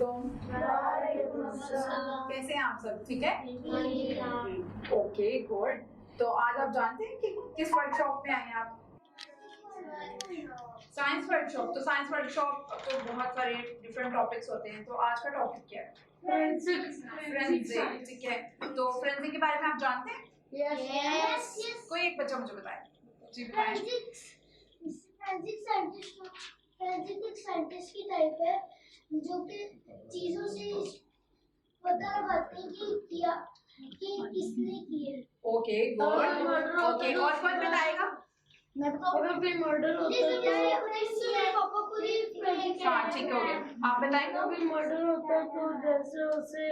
वालेकुम। कैसे हैं आप सब? ठीक है, ओके गुड। तो आज आप जानते हैं कि किस वर्कशॉप में आए हैं आप? Science workshop. तो साइंस वर्कशॉप तो बहुत सारे डिफरेंट टॉपिक्स होते हैं, तो आज का टॉपिक क्या है? फोरेंसिक। ठीक है, तो फोरेंसिक के बारे में आप जानते हैं? यस। कोई एक बच्चा मुझे बताए। जी बताएं। फोरेंसिक साइंटिस्ट की टाइप है जो कि चीजों से पता लगाते हैं कि किसने की है। Okay good. ओके, और कौन बताएगा? अगर कोई मर्डर होता है पापा पूरी हाँ ठीक हो गया, आप बताएंगे। कोई मर्डर होता है तो जैसे उसे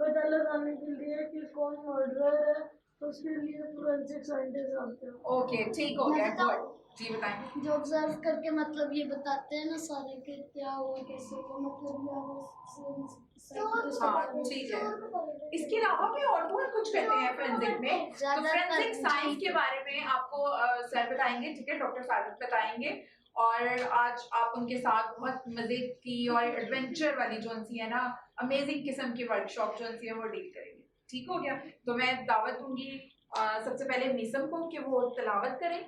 पता लगाने के लिए कि कौन मर्डरर है तो उसके लिए फोरेंसिक साइंटिस्ट आते हैं। ओके ठीक हो गया, गुड। जी बताएं। जो ऑब्जर्व करके मतलब ये बताते हैं ना सारे के क्या हुआ कैसे हुआ, मतलब हाँ ठीक है। इसके अलावा भी और बहुत कुछ करते हैं फोरेंसिक में। तो फोरेंसिक साइंस के बारे में आपको सर बताएंगे, ठीक है, डॉक्टर साजिद बताएंगे। और आज आप उनके साथ बहुत मजे की और एडवेंचर वाली जो सी है ना, अमेजिंग किस्म की वर्कशॉप जो सी है वो डील करेंगे। ठीक हो गया, तो मैं दावत दूंगी सबसे पहले मीसम को कि वो तिलावत करें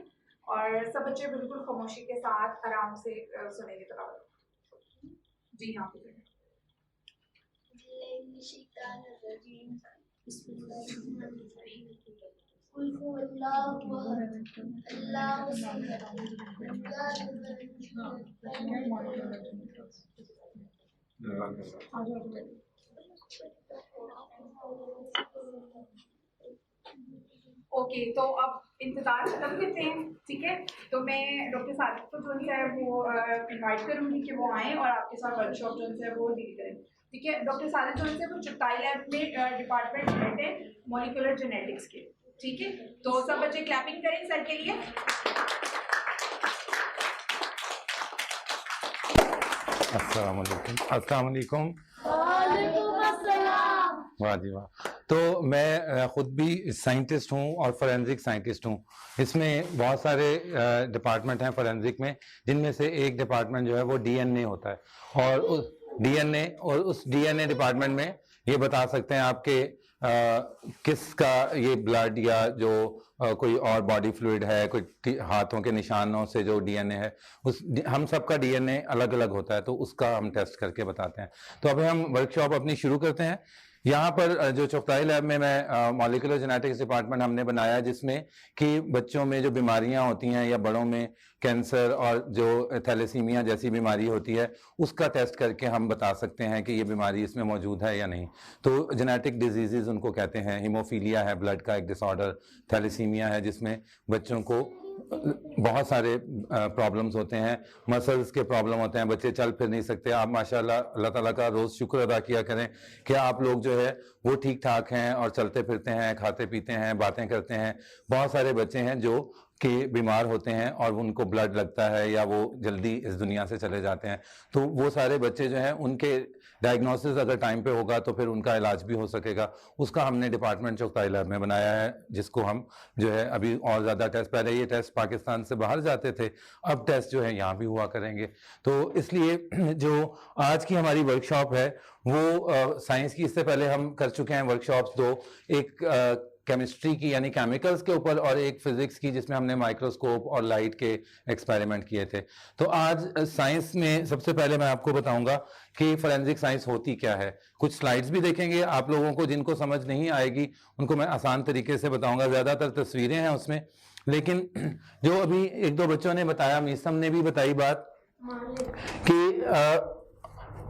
और सब बच्चे बिल्कुल खामोशी के साथ आराम से सुनेंगे तिलावत। जी यहाँ पे ओके, तो अब इंतजार खत्म करते हैं, ठीक है। तो मैं डॉक्टर साजिद को जो है वो इनवाइट करूंगी कि वो आएँ और आपके साथ वर्कशॉप जो है वो डील करें, ठीक है। डॉक्टर साजिद जो है वो चुगताई लैब में डिपार्टमेंट हेड है मॉलिक्यूलर जेनेटिक्स के, ठीक है। तो सब बच्चे क्लैपिंग करें सर के लिए। अस्सलाम वालेकुम। वाह जी वाह। तो मैं खुद भी साइंटिस्ट हूँ और फोरेंसिक साइंटिस्ट हूँ। इसमें बहुत सारे डिपार्टमेंट हैं फोरेंसिक में, जिनमें से एक डिपार्टमेंट जो है वो डीएनए होता है। और उस डीएनए डिपार्टमेंट में ये बता सकते हैं आपके किसका ये ब्लड या जो कोई और बॉडी फ्लूइड है, कोई हाथों के निशानों से जो डीएनए है, उस हम सबका डीएनए अलग अलग होता है, तो उसका हम टेस्ट करके बताते हैं। तो अभी हम वर्कशॉप अपनी शुरू करते हैं। यहाँ पर जो चुगताई लैब में मैं मॉलिक्यूलर जेनेटिक्स डिपार्टमेंट हमने बनाया, जिसमें कि बच्चों में जो बीमारियाँ होती हैं या बड़ों में कैंसर और जो थैलेसीमिया जैसी बीमारी होती है, उसका टेस्ट करके हम बता सकते हैं कि ये बीमारी इसमें मौजूद है या नहीं। तो जेनेटिक डिजीज़ उनको कहते हैं। हीमोफीलिया है ब्लड का एक डिसऑर्डर, थैलेसीमिया है जिसमें बच्चों को बहुत सारे प्रॉब्लम्स होते हैं, मसल्स के प्रॉब्लम होते हैं, बच्चे चल फिर नहीं सकते। आप माशाल्लाह अल्लाह ताला का रोज़ शुक्र अदा किया करें कि आप लोग जो है वो ठीक ठाक हैं और चलते फिरते हैं, खाते पीते हैं, बातें करते हैं। बहुत सारे बच्चे हैं जो कि बीमार होते हैं और उनको ब्लड लगता है या वो जल्दी इस दुनिया से चले जाते हैं। तो वो सारे बच्चे जो हैं उनके डायग्नोसिस अगर टाइम पे होगा तो फिर उनका इलाज भी हो सकेगा। उसका हमने डिपार्टमेंट चुगताई लैब में बनाया है, जिसको हम जो है अभी और ज़्यादा टेस्ट, पहले ये टेस्ट पाकिस्तान से बाहर जाते थे, अब टेस्ट जो है यहाँ भी हुआ करेंगे। तो इसलिए जो आज की हमारी वर्कशॉप है वो साइंस की, इससे पहले हम कर चुके हैं वर्कशॉप्स दो, एक केमिस्ट्री की यानी केमिकल्स के ऊपर और एक फिजिक्स की जिसमें हमने माइक्रोस्कोप और लाइट के एक्सपेरिमेंट किए थे। तो आज साइंस में सबसे पहले मैं आपको बताऊंगा कि फोरेंसिक साइंस होती क्या है। कुछ स्लाइड्स भी देखेंगे आप लोगों को, जिनको समझ नहीं आएगी उनको मैं आसान तरीके से बताऊंगा। ज़्यादातर तस्वीरें हैं उसमें, लेकिन जो अभी एक दो बच्चों ने बताया, मीसम ने भी बताई बात कि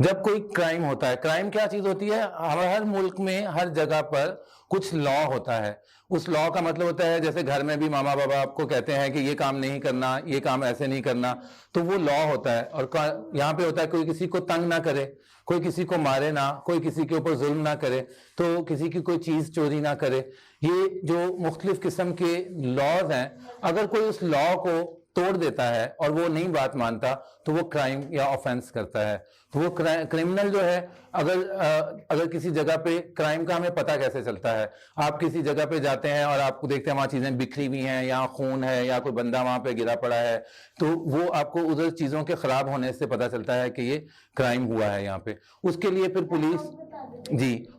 जब कोई क्राइम होता है, क्राइम क्या चीज होती है, हर मुल्क में हर जगह पर कुछ लॉ होता है। उस लॉ का मतलब होता है, जैसे घर में भी मामा बाबा आपको कहते हैं कि ये काम नहीं करना, ये काम ऐसे नहीं करना, तो वो लॉ होता है। और यहाँ पे होता है कोई किसी को तंग ना करे, कोई किसी को मारे ना, कोई किसी के ऊपर जुल्म ना करे, तो किसी की कोई चीज चोरी ना करे। ये जो मुख्तलिफ किस्म के लॉज हैं, अगर कोई उस लॉ को तोड़ देता है और वो नहीं बात मानता तो वो क्राइम या ऑफेंस करता है। तो वो क्रिमिनल जो है, अगर किसी जगह पे क्राइम का हमें पता कैसे चलता है, आप किसी जगह पे जाते हैं और आपको देखते हैं वहां चीजें बिखरी हुई हैं, यहाँ खून है या कोई बंदा वहां पे गिरा पड़ा है, तो वो आपको उधर चीजों के खराब होने से पता चलता है कि ये क्राइम हुआ है यहाँ पे। उसके लिए फिर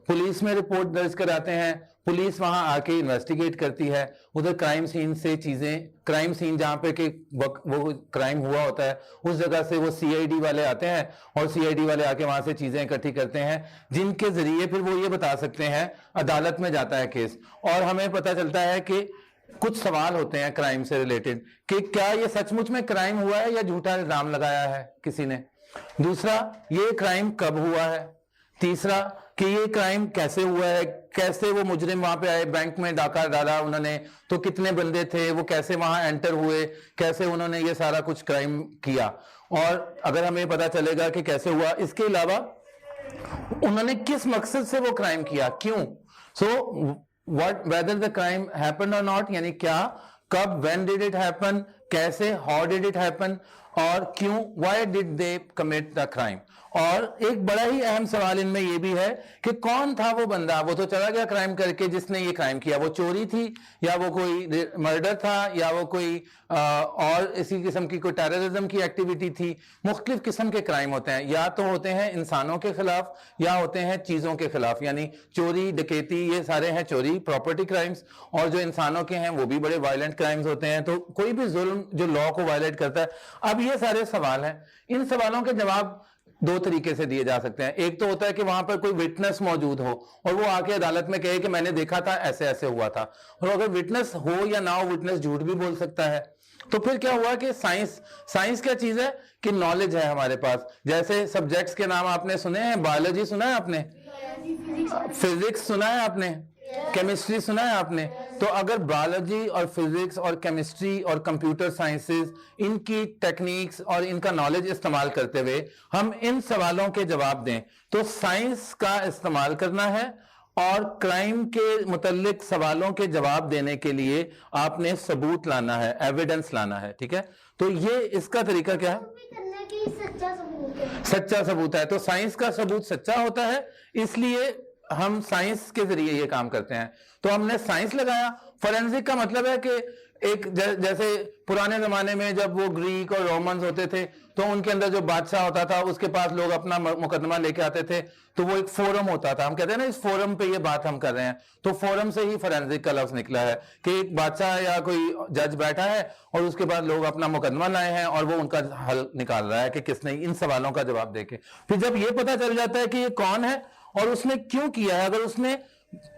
पुलिस में रिपोर्ट दर्ज कराते हैं, पुलिस वहां आके इन्वेस्टिगेट करती है, उधर क्राइम सीन से चीजें, क्राइम सीन जहां पे कि वो क्राइम हुआ होता है उस जगह से वो सीआईडी वाले आते हैं और सीआईडी वाले आके वहां से चीजें इकट्ठी करते हैं, जिनके जरिए फिर वो ये बता सकते हैं, अदालत में जाता है केस और हमें पता चलता है कि कुछ सवाल होते हैं क्राइम से रिलेटेड कि क्या ये सचमुच में क्राइम हुआ है या झूठा इल्जाम लगाया है किसी ने। दूसरा, ये क्राइम कब हुआ है। तीसरा, कि ये क्राइम कैसे हुआ है, कैसे वो मुजरिम वहां पे आए, बैंक में डाका डाला उन्होंने तो कितने बंदे थे, वो कैसे वहां एंटर हुए, कैसे उन्होंने ये सारा कुछ क्राइम किया, और अगर हमें पता चलेगा कि कैसे हुआ, इसके अलावा उन्होंने किस मकसद से वो क्राइम किया, क्यों, so what whether the crime happened और नॉट, यानी क्या, कब, व्हेन डिड इट हैपन, कैसे, हाउ डिड इट हैपन, और क्यों, why did they commit the crime. और एक बड़ा ही अहम सवाल इनमें यह भी है कि कौन था वो बंदा, वो तो चला गया क्राइम करके, जिसने ये क्राइम किया, वो चोरी थी या वो कोई मर्डर था या वो कोई और इसी किस्म की कोई टेररिज्म की एक्टिविटी थी। मुख्तलिफ किस्म के क्राइम होते हैं, या तो होते हैं इंसानों के खिलाफ या होते हैं चीजों के खिलाफ, यानी चोरी, डकैती, ये सारे हैं चोरी, प्रॉपर्टी क्राइम्स, और जो इंसानों के हैं वो भी बड़े वायलेंट क्राइम्स होते हैं। तो कोई भी जुल्म जो लॉ को वायलेट करता है। अब ये सारे सवाल हैं, इन सवालों के जवाब दो तरीके से दिए जा सकते हैं। एक तो होता है कि वहां पर कोई विटनेस मौजूद हो और वो आके अदालत में कहे कि मैंने देखा था, ऐसे ऐसे हुआ था, और अगर विटनेस हो या ना हो, विटनेस झूठ भी बोल सकता है। तो फिर क्या हुआ कि साइंस क्या चीज है कि नॉलेज है हमारे पास। जैसे सब्जेक्ट्स के नाम आपने सुने हैं, बायोलॉजी सुना है आपने, फिजिक्स सुना है आपने, केमिस्ट्री सुना है आपने। तो अगर बायोलॉजी और फिजिक्स और केमिस्ट्री और कंप्यूटर साइंसेस, इनकी टेक्निक्स और इनका नॉलेज इस्तेमाल करते हुए हम इन सवालों के जवाब दें, तो साइंस का इस्तेमाल करना है और क्राइम के मुतल्लिक सवालों के जवाब देने के लिए आपने सबूत लाना है, एविडेंस लाना है, ठीक है। तो ये इसका तरीका क्या है, सच्चा सबूत है। तो साइंस का सबूत सच्चा होता है, इसलिए हम साइंस के जरिए ये काम करते हैं। तो हमने साइंस लगाया। फोरेंसिक का मतलब है कि एक जैसे पुराने जमाने में जब वो ग्रीक और रोमन्स होते थे तो उनके अंदर जो बादशाह होता था उसके पास लोग अपना मुकदमा लेके आते थे, तो वो एक फोरम होता था। हम कहते हैं ना, इस फोरम पे ये बात हम कर रहे हैं, तो फोरम से ही फोरेंसिक का लफ्ज निकला है कि एक बादशाह या कोई जज बैठा है और उसके बाद लोग अपना मुकदमा लाए हैं और वो उनका हल निकाल रहा है कि किसने इन सवालों का जवाब देके। फिर जब ये पता चल जाता है कि ये कौन है और उसने क्यों किया है, अगर उसने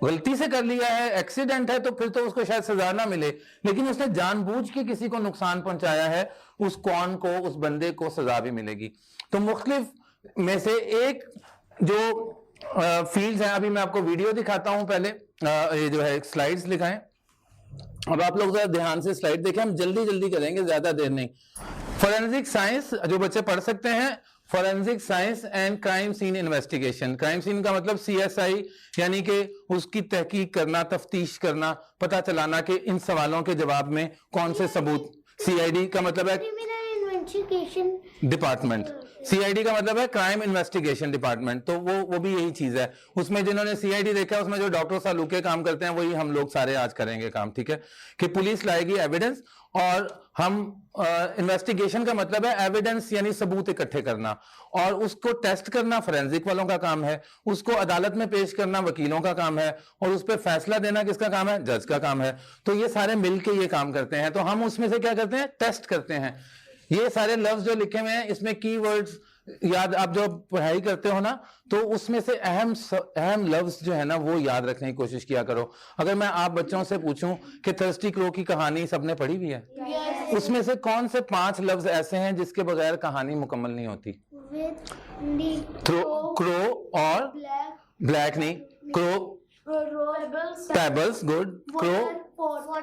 गलती से कर लिया है, एक्सीडेंट है, तो फिर तो उसको शायद सजा ना मिले, लेकिन उसने जानबूझ के किसी को नुकसान पहुंचाया है, उस कौन को, उस बंदे को सजा भी मिलेगी। तो मुख्तलिफ में से एक जो फील्ड्स हैं, अभी मैं आपको वीडियो दिखाता हूं। पहले ये जो है स्लाइड्स लिखाएं। अब आप लोग जरा ध्यान से स्लाइड देखें, हम जल्दी जल्दी करेंगे, ज्यादा देर नहीं। फोरेंसिक साइंस जो बच्चे पढ़ सकते हैं, forensic science and crime scene investigation. Crime scene का मतलब CSI, यानी कि उसकी तहकीक करना, तफ्तीश करना, पता चलाना कि इन सवालों के जवाब में कौन से सबूत। CID का मतलब है डिपार्टमेंट, CID का मतलब है क्राइम इन्वेस्टिगेशन डिपार्टमेंट। तो वो भी यही चीज है। उसमें जिन्होंने CID देखा, उसमें जो डॉक्टर सालूके काम करते हैं वही हम लोग सारे आज करेंगे काम, ठीक है। कि पुलिस लाएगी एविडेंस और हम इन्वेस्टिगेशन का मतलब है एविडेंस यानी सबूत इकट्ठे करना, और उसको टेस्ट करना फोरेंसिक वालों का काम है, उसको अदालत में पेश करना वकीलों का काम है, और उस पर फैसला देना किसका काम है, जज का काम है। तो ये सारे मिलके ये काम करते हैं। तो हम उसमें से क्या करते हैं, टेस्ट करते हैं। ये सारे लफ्ज जो लिखे हुए हैं, इसमें कीवर्ड्स याद, आप जो पढ़ाई करते हो ना, तो उसमें से अहम लफ्ज जो है ना वो याद रखने की कोशिश किया करो। अगर मैं आप बच्चों से पूछूं कि थर्स्टी क्रो की कहानी सबने पढ़ी हुई है, उसमें से कौन से 5 लफ्ज ऐसे हैं जिसके बगैर कहानी मुकम्मल नहीं होती। क्रो और ब्लैक नहीं, crow, pebbles, good, crow,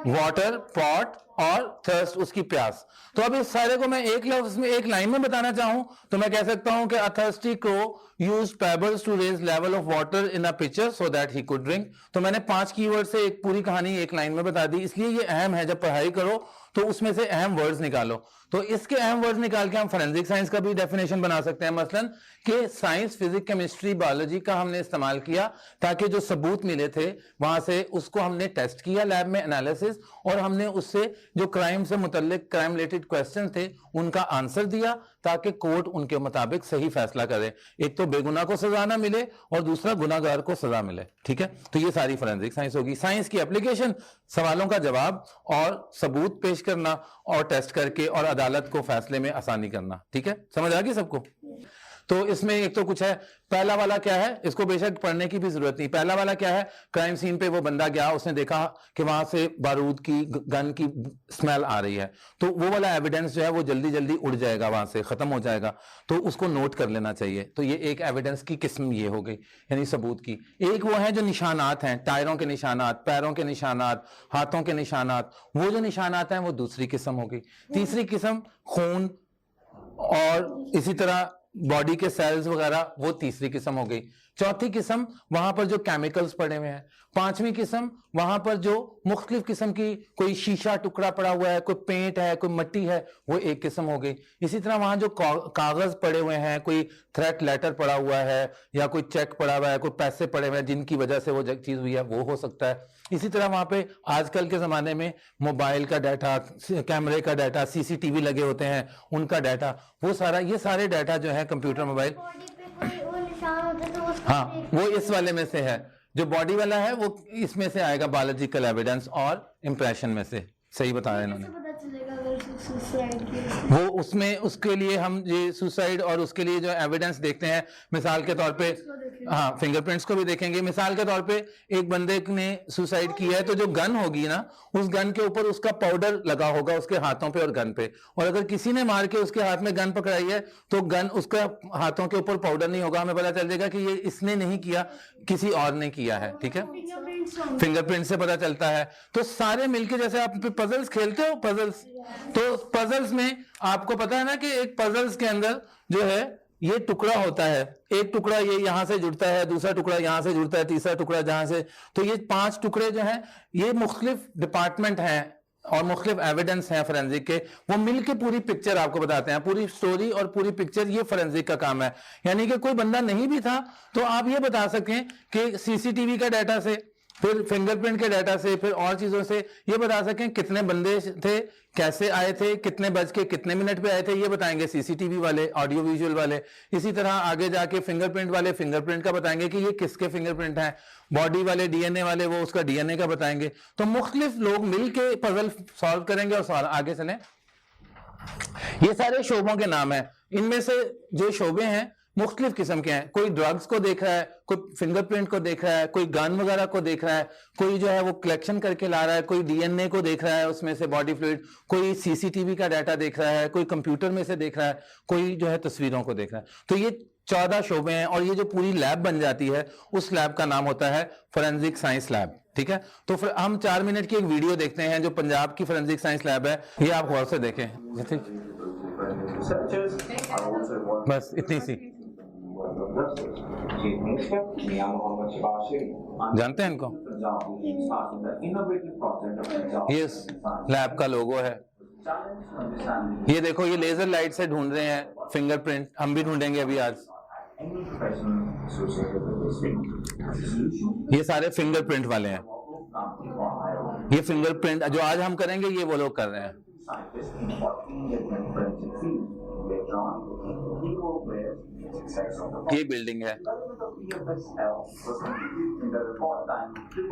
water, pot, और थर्स्ट, उसकी प्यास। तो अब इस सारे को मैं एक लफ्ज में, एक लाइन में बताना चाहूं तो मैं कह सकता हूं कि a thirsty crow used pebbles to raise level of water in a pitcher so that he could drink. तो मैंने 5 कीवर्ड से एक पूरी कहानी एक लाइन में बता दी। इसलिए ये अहम है, जब पढ़ाई करो तो उसमें से अहम वर्ड्स निकालो। तो इसके अहम वर्ड्स निकाल के हम फोरेंसिक साइंस का भी डेफिनेशन बना सकते हैं। मसलन कि साइंस, फिजिक्स, केमिस्ट्री, बायोलॉजी का हमने इस्तेमाल किया ताकि जो सबूत मिले थे वहां से उसको हमने टेस्ट किया लैब में, एनालिसिस, और हमने उससे जो क्राइम से मुतल्लिक, क्राइम रिलेटेड क्वेश्चन थे उनका आंसर दिया ताकि कोर्ट उनके मुताबिक सही फैसला करे। एक तो बेगुनाह को सजा ना मिले और दूसरा गुनाहगार को सजा मिले। ठीक है, तो ये सारी फोरेंसिक साइंस होगी। साइंस की एप्लीकेशन, सवालों का जवाब और सबूत पेश करना और टेस्ट करके और अदालत को फैसले में आसानी करना। ठीक है, समझ आ गई सबको? तो इसमें एक तो कुछ है, पहला वाला क्या है, इसको बेशक पढ़ने की भी जरूरत नहीं। पहला वाला क्या है, क्राइम सीन पे वो बंदा गया, उसने देखा कि वहां से बारूद की, गन की स्मेल आ रही है, तो वो वाला एविडेंस जो है वो जल्दी जल्दी उड़ जाएगा, वहां से खत्म हो जाएगा, तो उसको नोट कर लेना चाहिए। तो ये एक एविडेंस की किस्म ये हो गई, यानी सबूत की। एक वो है जो निशानात हैं, टायरों के निशानात, पैरों के निशानात, हाथों के निशानात, वो जो निशानात हैं वो दूसरी किस्म हो गई। तीसरी किस्म खून और इसी तरह बॉडी के सेल्स वगैरह, वो तीसरी किस्म हो गई। चौथी किस्म वहां पर जो केमिकल्स पड़े हुए हैं। पांचवी किस्म वहां पर जो मुख्तलिफ किस्म की, कोई शीशा टुकड़ा पड़ा हुआ है, कोई पेंट है, कोई मिट्टी है, वो एक किस्म हो गई। इसी तरह वहां जो कागज पड़े हुए हैं, कोई थ्रेट लेटर पड़ा हुआ है या कोई चेक पड़ा हुआ है, कोई पैसे पड़े हुए हैं जिनकी वजह से वो चीज हुई है, वो हो सकता है। इसी तरह वहां पे आजकल के जमाने में मोबाइल का डाटा, कैमरे का डाटा, सीसीटीवी लगे होते हैं उनका डाटा, वो सारा, ये सारे डाटा जो है कंप्यूटर, मोबाइल, बॉडी पे कोई वो निशान होता है तो उसको हाँ, वो इस वाले में से है। जो बॉडी वाला है वो इसमें से आएगा, बायोलॉजिकल एविडेंस और इंप्रेशन में से। सही बताया इन्होंने। कैसे पता चलेगा अगर सुसाइड किया? वो उसमें, उसके लिए हम ये सुसाइड और उसके लिए जो एविडेंस देखते हैं, मिसाल के तौर पे, हाँ, फिंगरप्रिंट्स को भी देखेंगे। मिसाल के तौर पे एक बंदे ने सुसाइड किया है तो जो गन होगी ना, उस गन के ऊपर उसका पाउडर लगा होगा उसके हाथों पे और गन पे, और अगर किसी ने मार के उसके हाथ में गन पकड़ाई है तो गन, उसका हाथों के ऊपर पाउडर नहीं होगा, हमें पता चल जाएगा कि ये इसने नहीं किया, किसी और ने किया है। ठीक है, फिंगरप्रिंट से पता चलता है। तो सारे मिलके, जैसे आप पजल्स खेलते हो, पजल्स, तो पजल्स में आपको पता है ना कि एक पजल्स के अंदर जो है ये टुकड़ा होता है, एक टुकड़ा ये यहां से जुड़ता है, दूसरा टुकड़ा यहां से जुड़ता है, तीसरा टुकड़ा जहां से, तो ये 5 टुकड़े जो हैं ये मुख्तलिफ डिपार्टमेंट हैं और मुख्तलिफ एविडेंस हैं फोरेंसिक के, वो मिलके पूरी पिक्चर आपको बताते हैं, पूरी स्टोरी और पूरी पिक्चर, ये फोरेंसिक का काम है। यानी कि कोई बंदा नहीं भी था तो आप ये बता सकें कि सीसीटीवी का डाटा से, फिर फिंगरप्रिंट के डाटा से, फिर और चीजों से ये बता सकें कितने बंदे थे, कैसे आए थे, कितने बज के कितने मिनट पे आए थे, ये बताएंगे सीसीटीवी वाले, ऑडियो विजुअल वाले। इसी तरह आगे जाके फिंगरप्रिंट वाले फिंगरप्रिंट का बताएंगे कि ये किसके फिंगरप्रिंट हैं, बॉडी वाले डीएनए वाले वो उसका डीएनए का बताएंगे। तो मुख्तलिफ लोग मिलके पजल सॉल्व करेंगे और सवाल आगे चलें। ये सारे शोबों के नाम है। इनमें से जो शोबे हैं मुख्तलिफ किस्म के हैं, कोई ड्रग्स को देख रहा है, कोई फिंगरप्रिंट को देख रहा है, कोई गन वगैरह को देख रहा है, कोई जो है वो कलेक्शन करके ला रहा है, कोई डीएनए को देख रहा है उसमें से बॉडी फ्लूइड, कोई सीसीटीवी का डाटा देख रहा है, कोई कंप्यूटर में से देख रहा है, कोई जो है तस्वीरों को देख रहा है। तो ये 14 शोबे हैं और ये जो पूरी लैब बन जाती है उस लैब का नाम होता है फोरेंसिक साइंस लैब। ठीक है, तो फिर हम 4 मिनट की एक वीडियो देखते हैं जो पंजाब की फोरेंसिक साइंस लैब है, ये आप गौर से देखें। बस इतनी सी, जानते हैं इनको? ये लैब का लोगो है। ये देखो, ये लेजर लाइट से ढूंढ रहे हैं फिंगरप्रिंट, हम भी ढूंढेंगे अभी आज। ये सारे फिंगरप्रिंट वाले हैं। ये फिंगरप्रिंट जो आज हम करेंगे ये वो लोग कर रहे हैं। ये बिल्डिंग है,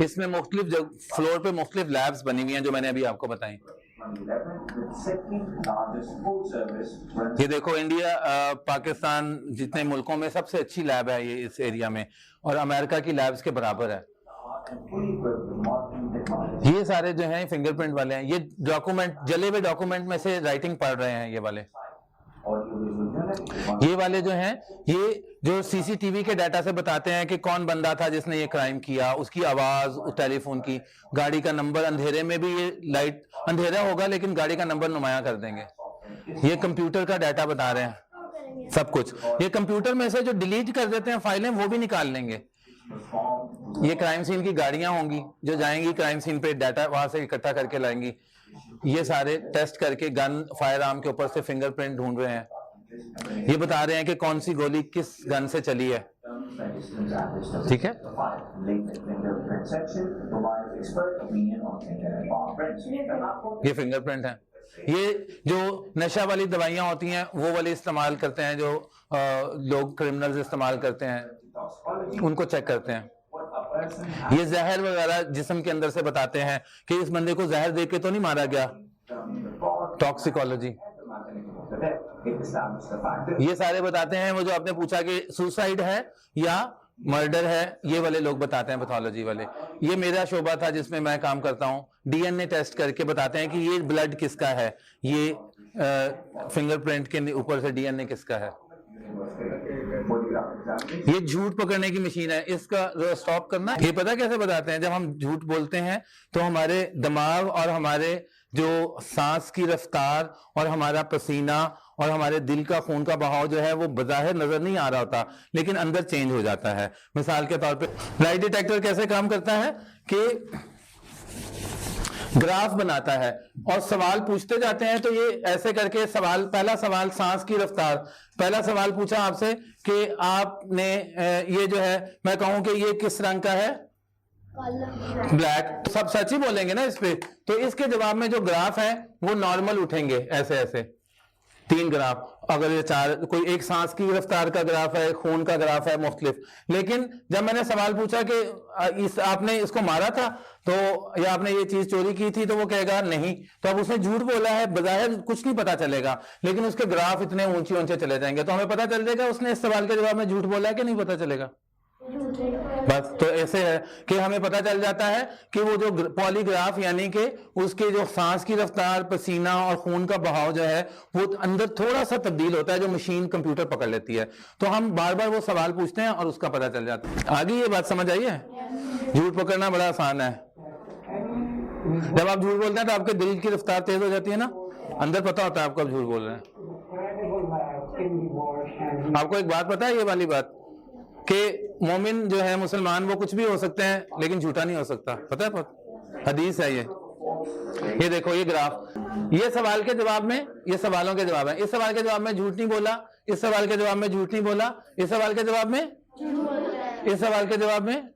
इसमें मुख्तलिफ फ्लोर पे मुख्तलिफ लैब्स बनी हुई हैं जो मैंने अभी आपको बताई। ये देखो, इंडिया, पाकिस्तान जितने मुल्कों में सबसे अच्छी लैब है ये इस एरिया में, और अमेरिका की लैब्स के बराबर है। ये सारे जो हैं फिंगरप्रिंट वाले हैं। ये डॉक्यूमेंट, जले हुए डॉक्यूमेंट में से राइटिंग पढ़ रहे हैं ये वाले। ये वाले जो हैं, ये जो सीसीटीवी के डाटा से बताते हैं कि कौन बंदा था जिसने ये क्राइम किया, उसकी आवाज, टेलीफोन की, गाड़ी का नंबर, अंधेरे में भी ये लाइट, अंधेरा होगा लेकिन गाड़ी का नंबर नुमाया कर देंगे। ये कंप्यूटर का डाटा बता रहे हैं सब कुछ। ये कंप्यूटर में से जो डिलीट कर देते हैं फाइलें वो भी निकाल लेंगे। ये क्राइम सीन की गाड़ियां होंगी जो जाएंगी क्राइम सीन पे, डाटा वहां से इकट्ठा करके लाएंगी। ये सारे टेस्ट करके गन फायर आर्म के ऊपर से फिंगरप्रिंट ढूंढ रहे हैं, ये बता रहे हैं कि कौन सी गोली किस गन से चली है, ठीक है। ये फिंगरप्रिंट है। ये जो नशा वाली दवाइयां होती हैं वो वाली इस्तेमाल करते हैं, जो लोग क्रिमिनल्स इस्तेमाल करते हैं, उनको चेक करते हैं। ये जहर वगैरह जिस्म के अंदर से बताते हैं कि इस बंदे को जहर दे के तो नहीं मारा गया, टॉक्सिकोलॉजी। ये सारे बताते हैं, वो जो आपने पूछा कि सुसाइड है या मर्डर है, ये वाले लोग बताते हैं, पैथोलॉजी वाले। ये मेरा शोबा था जिसमें मैं काम करता हूँ, डीएनए टेस्ट करके बताते हैं कि ये ब्लड किसका है, ये फिंगरप्रिंट के ऊपर से डीएनए किसका है। ये झूठ पकड़ने की मशीन है, इसका स्टॉप करना। ये पता कैसे बताते हैं, जब हम झूठ बोलते हैं तो हमारे दिमाग और हमारे जो सांस की रफ्तार और हमारा पसीना और हमारे दिल का खून का बहाव जो है वो बज़ाहिर नजर नहीं आ रहा होता, लेकिन अंदर चेंज हो जाता है। मिसाल के तौर पे लाई डिटेक्टर कैसे काम करता है कि ग्राफ बनाता है और सवाल पूछते जाते हैं, तो ये ऐसे करके सवाल, पहला सवाल सांस की रफ्तार, पहला सवाल पूछा आपसे कि आपने ये जो है, मैं कहूं कि ये किस रंग का है, ब्लैक, तो सब सच ही बोलेंगे ना इस पे। तो इसके जवाब में जो ग्राफ है वो नॉर्मल उठेंगे, ऐसे ऐसे 3 ग्राफ। अगर ये 4, कोई एक सांस की रफ्तार का ग्राफ है, खून का ग्राफ है, मुख्तलिफ। लेकिन जब मैंने सवाल पूछा कि आपने इसको मारा था तो या आपने ये चीज चोरी की थी, तो वो कहेगा नहीं, तो अब उसने झूठ बोला है, बज़ाहिर कुछ नहीं पता चलेगा, लेकिन उसके ग्राफ इतने ऊंचे ऊंचे चले जाएंगे, तो हमें पता चल जाएगा उसने इस सवाल के जवाब में झूठ बोला है कि नहीं पता चलेगा। बस तो ऐसे है कि हमें पता चल जाता है कि वो जो पॉलीग्राफ यानी कि उसके जो सांस की रफ्तार, पसीना और खून का बहाव जो है वो अंदर थोड़ा सा तब्दील होता है, जो मशीन कंप्यूटर पकड़ लेती है। तो हम बार बार वो सवाल पूछते हैं और उसका पता चल जाता है। आगे ये बात समझ आई है, झूठ पकड़ना बड़ा आसान है। जब आप झूठ बोलते हैं तो आपके दिल की रफ्तार तेज हो जाती है ना, अंदर पता होता है आपको आप झूठ बोल रहे हैं। आपको एक बात पता है, ये वाली बात कि मोमिन जो है, मुसलमान, वो कुछ भी हो सकते हैं लेकिन झूठा नहीं हो सकता, पता है? हदीस है ये देखो, ये ग्राफ, ये सवाल के जवाब में, ये सवालों के जवाब है। इस सवाल के जवाब में झूठ नहीं बोला, इस सवाल के जवाब में झूठ नहीं बोला, इस सवाल के जवाब में, इस सवाल के जवाब में,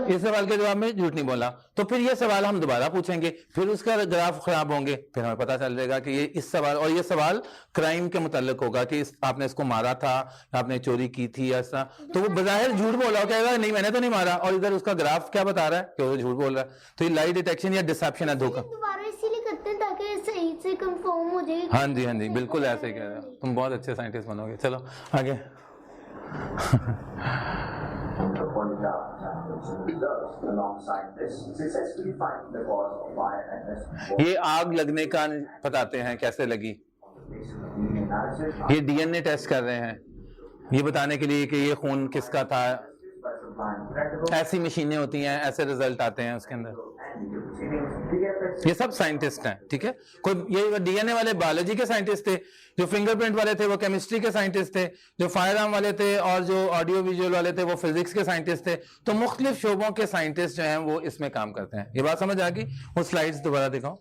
इस सवाल के जवाब में झूठ नहीं बोला। तो फिर ये सवाल हम दोबारा पूछेंगे, फिर उसका ग्राफ खराब होंगे, फिर हमें पता चल जाएगा कि ये इस सवाल, और ये सवाल क्राइम के मुताल्लिक होगा कि आपने इसको मारा था, आपने चोरी की थी, ऐसा। तो वो बज़ाहिर झूठ बोला, कहेगा नहीं मैंने तो नहीं मारा, और इधर उसका ग्राफ क्या बता रहा है कि वो झूठ बोल रहा है। तो ये लाई डिटेक्शन या डिसेप्शन है, धोखा। दोबारा इसीलिए करते हैं ताकि सही से कंफर्म हो जाए। हाँ जी, हाँ जी, बिल्कुल ऐसे कह रहे हो, तुम बहुत अच्छे साइंटिस्ट बनोगे। चलो आगे। ये आग लगने का बताते हैं कैसे लगी, ये डीएनए टेस्ट कर रहे हैं ये बताने के लिए कि ये खून किसका था। ऐसी मशीनें होती हैं, ऐसे रिजल्ट आते हैं उसके अंदर। ये सब साइंटिस्ट हैं, ठीक है। कोई ये डीएनए वाले बायोलॉजी के साइंटिस्ट थे, जो फिंगरप्रिंट वाले थे वो केमिस्ट्री के साइंटिस्ट थे, जो फायर आर्म वाले थे और जो ऑडियो विजुअल वाले थे वो फिजिक्स के साइंटिस्ट थे। तो मुख्तलिफ शोबों के साइंटिस्ट जो हैं वो इसमें काम करते हैं। ये बात समझ आ गई? वो स्लाइड्स दोबारा दिखाओ।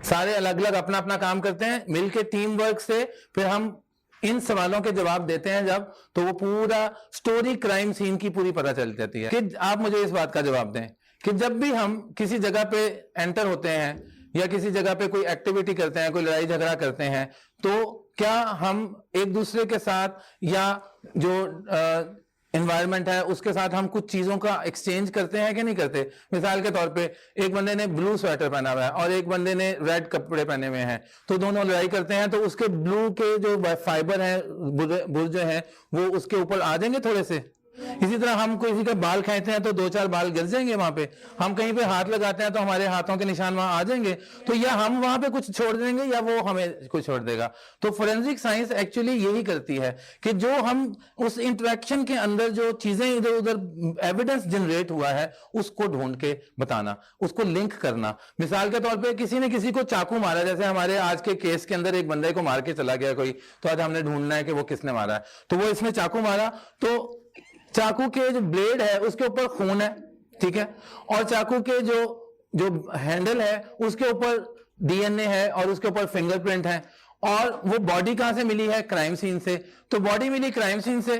सारे अलग अलग अपना अपना काम करते हैं, मिलके टीम वर्क से फिर हम इन सवालों के जवाब देते हैं जब, तो वो पूरा स्टोरी क्राइम सीन की पूरी पता चल जाती है। कि आप मुझे इस बात का जवाब दें कि जब भी हम किसी जगह पे एंटर होते हैं या किसी जगह पे कोई एक्टिविटी करते हैं, कोई लड़ाई झगड़ा करते हैं, तो क्या हम एक दूसरे के साथ या जो एनवायरनमेंट है उसके साथ हम कुछ चीजों का एक्सचेंज करते हैं कि नहीं करते? मिसाल के तौर पे एक बंदे ने ब्लू स्वेटर पहना हुआ है और एक बंदे ने रेड कपड़े पहने हुए हैं, तो दोनों लड़ाई करते हैं, तो उसके ब्लू के जो फाइबर हैं, बुर जो है, वो उसके ऊपर आ जाएंगे थोड़े से। इसी तरह हम किसी का बाल खींचते हैं तो 2-4 बाल गिर जाएंगे वहां पे, हम कहीं पे हाथ लगाते हैं तो हमारे हाथों के निशान वहां आ जाएंगे। तो या हम वहां पे कुछ छोड़ देंगे या वो हमें कुछ छोड़ देगा। तो फोरेंसिक साइंस एक्चुअली यही करती है कि जो हम उस इंटरेक्शन के अंदर जो चीजें इधर उधर एविडेंस जनरेट हुआ है उसको ढूंढ के बताना, उसको लिंक करना। मिसाल के तौर पर किसी ने किसी को चाकू मारा, जैसे हमारे आज के केस के अंदर एक बंदे को मार के चला गया कोई, तो आज हमने ढूंढना है कि वो किसने मारा है। तो वो इसने चाकू मारा, तो चाकू के जो ब्लेड है उसके ऊपर खून है, ठीक है, और चाकू के जो जो हैंडल है उसके ऊपर डीएनए है और उसके ऊपर फिंगरप्रिंट है। और वो बॉडी कहां से मिली है? क्राइम सीन से। तो बॉडी मिली क्राइम सीन से,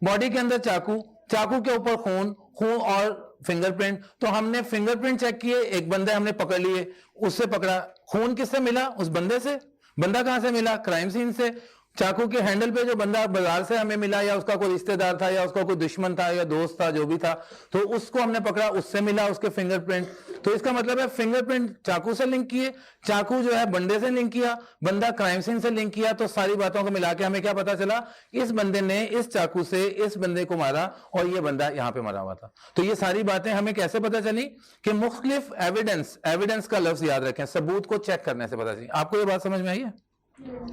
बॉडी के अंदर चाकू, चाकू के ऊपर खून, खून और फिंगरप्रिंट। तो हमने फिंगरप्रिंट चेक किए, एक बंदे हमने पकड़ लिए, उससे पकड़ा। खून किससे मिला? उस बंदे से। बंदा कहां से मिला? क्राइम सीन से। चाकू के हैंडल पे जो बंदा बाजार से हमें मिला, या उसका कोई रिश्तेदार था, या उसका कोई दुश्मन था, या दोस्त था, जो भी था, तो उसको हमने पकड़ा, उससे मिला उसके फिंगरप्रिंट। तो इसका मतलब है फिंगरप्रिंट चाकू से लिंक किए, चाकू जो है बंदे से लिंक किया, बंदा क्राइम सीन से लिंक किया। तो सारी बातों को मिला के हमें क्या पता चला? इस बंदे ने इस चाकू से इस बंदे को मारा और ये बंदा यहां पे मरा हुआ था। तो ये सारी बातें हमें कैसे पता चली? कि मुख्तलिफ एविडेंस, एविडेंस का लफ्ज याद रखें, सबूत को चेक करने से पता चली। आपको ये बात समझ में आई है?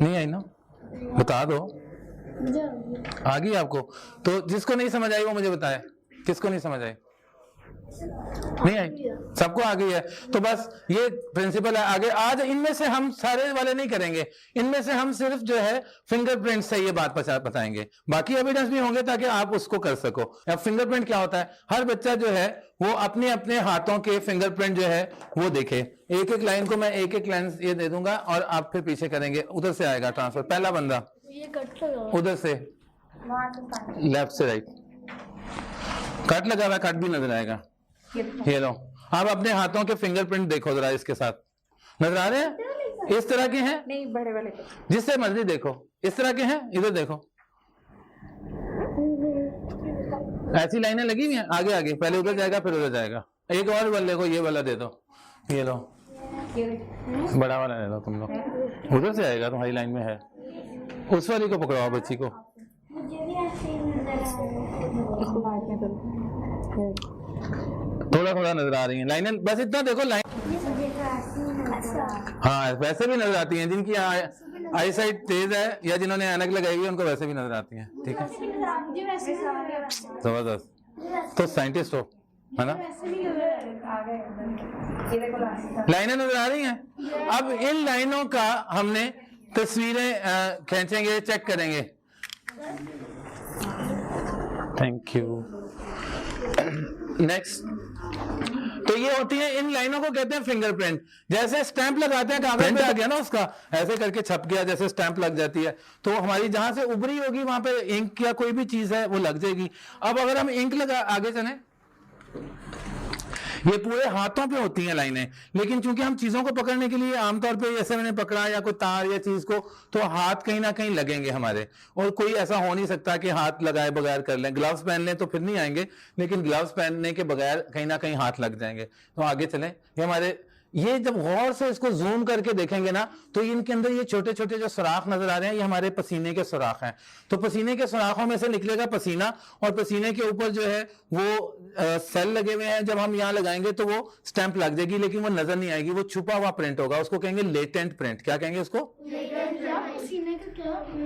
नहीं आई ना? बता दो, आ गई आपको? तो जिसको नहीं समझ आई वो मुझे बताए। किसको नहीं समझ आई? नहीं आई? सबको आ गई है। तो बस ये प्रिंसिपल है। आगे आज इनमें से हम सारे वाले नहीं करेंगे, इनमें से हम सिर्फ जो है फिंगरप्रिंट से ये बात बताएंगे, बाकी एविडेंस भी होंगे ताकि आप उसको कर सको। अब फिंगरप्रिंट क्या होता है? हर बच्चा जो है वो अपने अपने हाथों के फिंगरप्रिंट जो है वो देखे। एक एक लाइन को मैं एक एक लाइन ये दे दूंगा और आप फिर पीछे करेंगे। उधर से आएगा ट्रांसफर। पहला बंदा ये कट लगा उधर से, लेफ्ट से राइट, कट लगा हुआ, कट भी नजर आएगा। ये लो, आप अपने हाथों के फिंगरप्रिंट देखो जरा, इसके साथ नजर आ रहे हैं? इस तरह के हैं? नहीं, बड़े वाले को। जिससे मर्जी देखो, इस तरह के हैं। इधर देखो, ऐसी लाइनें लगी हुई हैं आगे आगे, पहले उधर जाएगा फिर उधर जाएगा। एक और वाले को ये वाला दे दो, ये लो, बड़ा वाला ले लो तुम लोग। उधर से आएगा, तुम्हारी लाइन में है। उस वाली को पकड़ाओ, बच्ची को। थोड़ा थोड़ा नजर आ रही है लाइनें, बस इतना देखो लाइन। हाँ, वैसे भी नजर आती हैं जिनकी आई साइट तेज है या जिन्होंने ऐनक लगाई हुई है, उनको वैसे भी नजर आती हैं। ठीक है, जबरदस्त। तो साइंटिस्ट हो, है ना? लाइनें नजर आ रही हैं। अब इन लाइनों का हमने तस्वीरें खींचेंगे, चेक करेंगे। Thank you. नेक्स्ट, तो ये होती है, इन लाइनों को कहते हैं फिंगरप्रिंट। जैसे स्टैंप लगाते हैं कागज पे, आ गया ना उसका, ऐसे करके छप गया, जैसे स्टैंप लग जाती है, तो हमारी जहां से उभरी होगी वहां पे इंक या कोई भी चीज है वो लग जाएगी। अब अगर हम इंक लगा, आगे चलें, ये पूरे हाथों पे होती हैं लाइनें, लेकिन चूंकि हम चीजों को पकड़ने के लिए आमतौर पे जैसे मैंने पकड़ा या कोई तार या चीज को, तो हाथ कहीं ना कहीं लगेंगे हमारे, और कोई ऐसा हो नहीं सकता कि हाथ लगाए बगैर कर लें। ग्लव्स पहन लें तो फिर नहीं आएंगे, लेकिन ग्लव्स पहनने के बगैर कहीं ना कहीं हाथ लग जाएंगे। तो आगे चलें, ये हमारे, ये जब गौर से इसको जूम करके देखेंगे ना, तो इनके अंदर ये छोटे छोटे जो सुराख नजर आ रहे हैं, ये हमारे पसीने के सुराख हैं। तो पसीने के सुराखों में से निकलेगा पसीना, और पसीने के ऊपर जो है वो सेल लगे हुए हैं। जब हम यहाँ लगाएंगे तो वो स्टैंप लग जाएगी, लेकिन वो नजर नहीं आएगी, वो छुपा हुआ प्रिंट होगा। उसको कहेंगे लेटेंट प्रिंट। क्या कहेंगे उसको?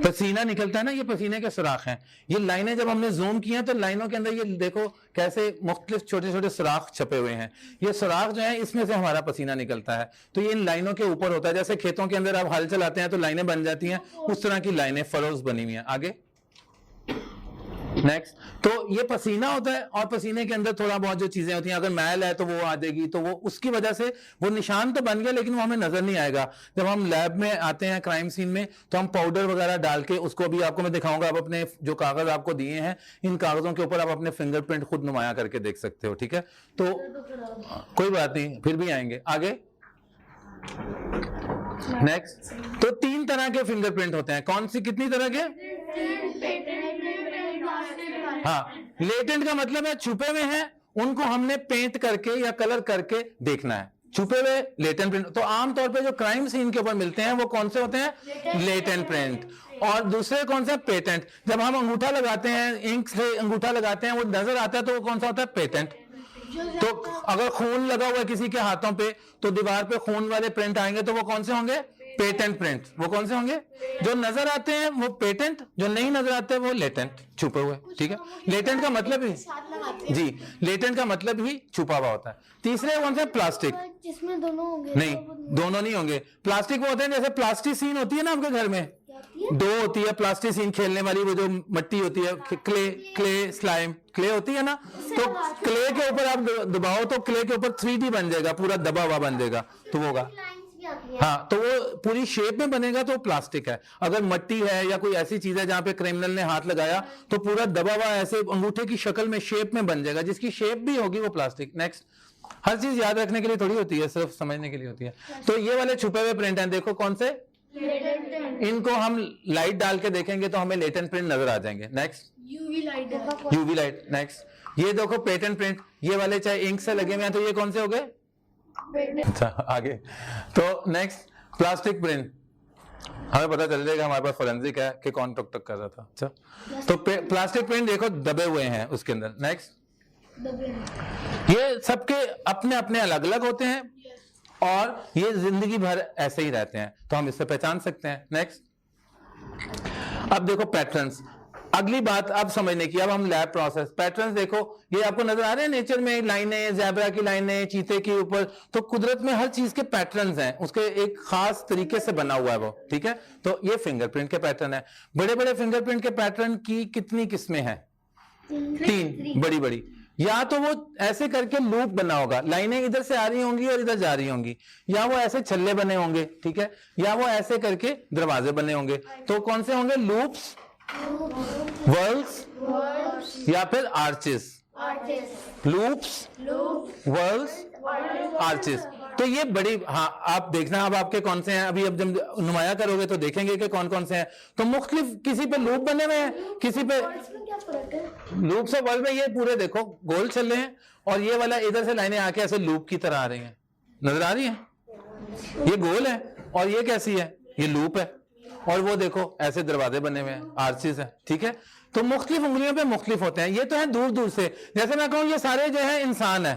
पसीना निकलता है ना, ये पसीने के सुराख हैं। ये लाइनें जब हमने जूम की हैं तो लाइनों के अंदर ये देखो कैसे मुख्तलिफ छोटे छोटे सुराख छपे हुए हैं। ये सुराख जो है, इसमें से हमारा पसीना निकलता है। तो ये इन लाइनों के ऊपर होता है। जैसे खेतों के अंदर आप हल चलाते हैं तो लाइनें बन जाती हैं, उस तरह की लाइनें फरोज बनी हुई हैं। आगे नेक्स्ट, तो ये पसीना होता है, और पसीने के अंदर थोड़ा बहुत जो चीजें होती हैं, अगर मैल है तो वो आ जाएगी, तो वो उसकी वजह से वो निशान तो बन गया, लेकिन वो हमें नजर नहीं आएगा। जब हम लैब में आते हैं क्राइम सीन में, तो हम पाउडर वगैरह डाल के उसको, भी आपको मैं दिखाऊंगा, आप अपने जो कागज आपको दिए हैं, इन कागजों के ऊपर आप अपने फिंगरप्रिंट खुद नुमाया करके देख सकते हो। ठीक है, तो कोई बात नहीं, फिर भी आएंगे आगे। नेक्स्ट, तो 3 तरह के फिंगरप्रिंट होते हैं। कौन सी, कितनी तरह के? हाँ, लेटेंट का मतलब है छुपे हुए हैं, उनको हमने पेंट करके या कलर करके देखना है। छुपे हुए लेटेंट प्रिंट। तो आमतौर पे जो क्राइम सीन के ऊपर मिलते हैं वो कौन से होते हैं? Latent print. और दूसरे कौन सा? पेटेंट। जब हम अंगूठा लगाते हैं, इंक से अंगूठा लगाते हैं, वो नजर आता है, तो वो कौन सा होता है? पेटेंट। तो अगर खून लगा हुआ है किसी के हाथों पे, तो दीवार पे खून वाले प्रिंट आएंगे, तो वो कौन से होंगे? Patent print. वो कौन से होंगे? जो नजर आते हैं वो पेटेंट, जो नहीं नजर आते वो लेटेंट, छुपे हुए। ठीक है, लेटेंट का मतलब ही, जी, लेटेंट का मतलब ही छुपा हुआ होता है। तीसरे कौन से? प्लास्टिक। जिसमें दोनों होंगे? नहीं, दोनों नहीं होंगे। प्लास्टिक वो होते हैं, जैसे प्लास्टिक सीन होती है ना आपके घर में, दो होती है, प्लास्टिसिन खेलने वाली, वो जो मिट्टी होती है, क्ले स्लाइम, क्ले होती है ना, तो क्ले के ऊपर आप दबाओ तो क्ले के ऊपर 3D बन जाएगा, पूरा दबा हुआ बन जाएगा, तो वो होगा। हाँ, तो वो पूरी शेप में बनेगा तो प्लास्टिक है। अगर मिट्टी है या कोई ऐसी चीज है जहां पे क्रिमिनल ने हाथ लगाया तो पूरा दबा हुआ ऐसे अंगूठे की शक्ल में शेप में बन जाएगा, जिसकी शेप भी होगी वो प्लास्टिक। नेक्स्ट, हर चीज याद रखने के लिए थोड़ी होती है, सिर्फ समझने के लिए होती है। तो ये वाले छुपे हुए प्रिंट हैं, देखो कौन से, इनको हम लाइट डाल के देखेंगे तो हमें लेटेंट प्रिंट नजर आ जाएंगे। Next, UV light. नेक्स्ट, ये देखो पेटेंट प्रिंट, ये वाले चाहे इंक से लगे हुए हैं तो ये कौन से हो गए? अच्छा, आगे तो नेक्स्ट, प्लास्टिक प्रिंट। हमें पता चल जाएगा हमारे पास फोरेंसिक है कि कौन टक टक कर रहा था। अच्छा, तो प्लास्टिक प्रिंट देखो दबे हुए हैं उसके अंदर। नेक्स्ट, ये सबके अपने अपने अलग अलग होते हैं और ये जिंदगी भर ऐसे ही रहते हैं, तो हम इससे पहचान सकते हैं। नेक्स्ट, अब देखो पैटर्न्स। अगली बात अब समझने की, अब हम लैब प्रोसेस पैटर्न्स देखो, ये आपको नजर आ रहे हैं नेचर में, लाइनें, ज़ेब्रा की लाइनें, चीते के ऊपर, तो कुदरत में हर चीज के पैटर्न्स हैं, उसके एक खास तरीके से बना हुआ है वो, ठीक है। तो ये फिंगरप्रिंट के पैटर्न है। बड़े बड़े फिंगरप्रिंट के पैटर्न की कितनी किस्में हैं? 3 बड़ी बड़ी। या तो वो ऐसे करके लूप बना होगा, लाइनें इधर से आ रही होंगी और इधर जा रही होंगी, या वो ऐसे छल्ले बने होंगे, ठीक है, या वो ऐसे करके दरवाजे बने होंगे। तो कौन से होंगे? लूप्स, वर्ल्स या फिर आर्चेस। Loops, whorls, arches. तो ये बड़ी, हाँ आप देखना अब आपके कौन से हैं, अभी अब जब नुमाया करोगे तो देखेंगे कि कौन कौन से हैं। तो मुख्तलिफ, किसी पे लूप बने हुए हैं, किसी पे लूप से वर्ल्ड में ये पूरे देखो गोल चल रहे हैं, और ये वाला इधर से लाइनें आके ऐसे लूप की तरह आ रही हैं, नजर आ रही हैं? ये गोल है और ये कैसी है? ये लूप है। और वो देखो ऐसे दरवाजे बने हुए हैं, आर्चेस है, ठीक है। तो मुख्तलिफ उंगलियों पे मुख्तलिफ होते हैं। ये तो है दूर दूर से, जैसे मैं कहूँ ये सारे जो है इंसान है,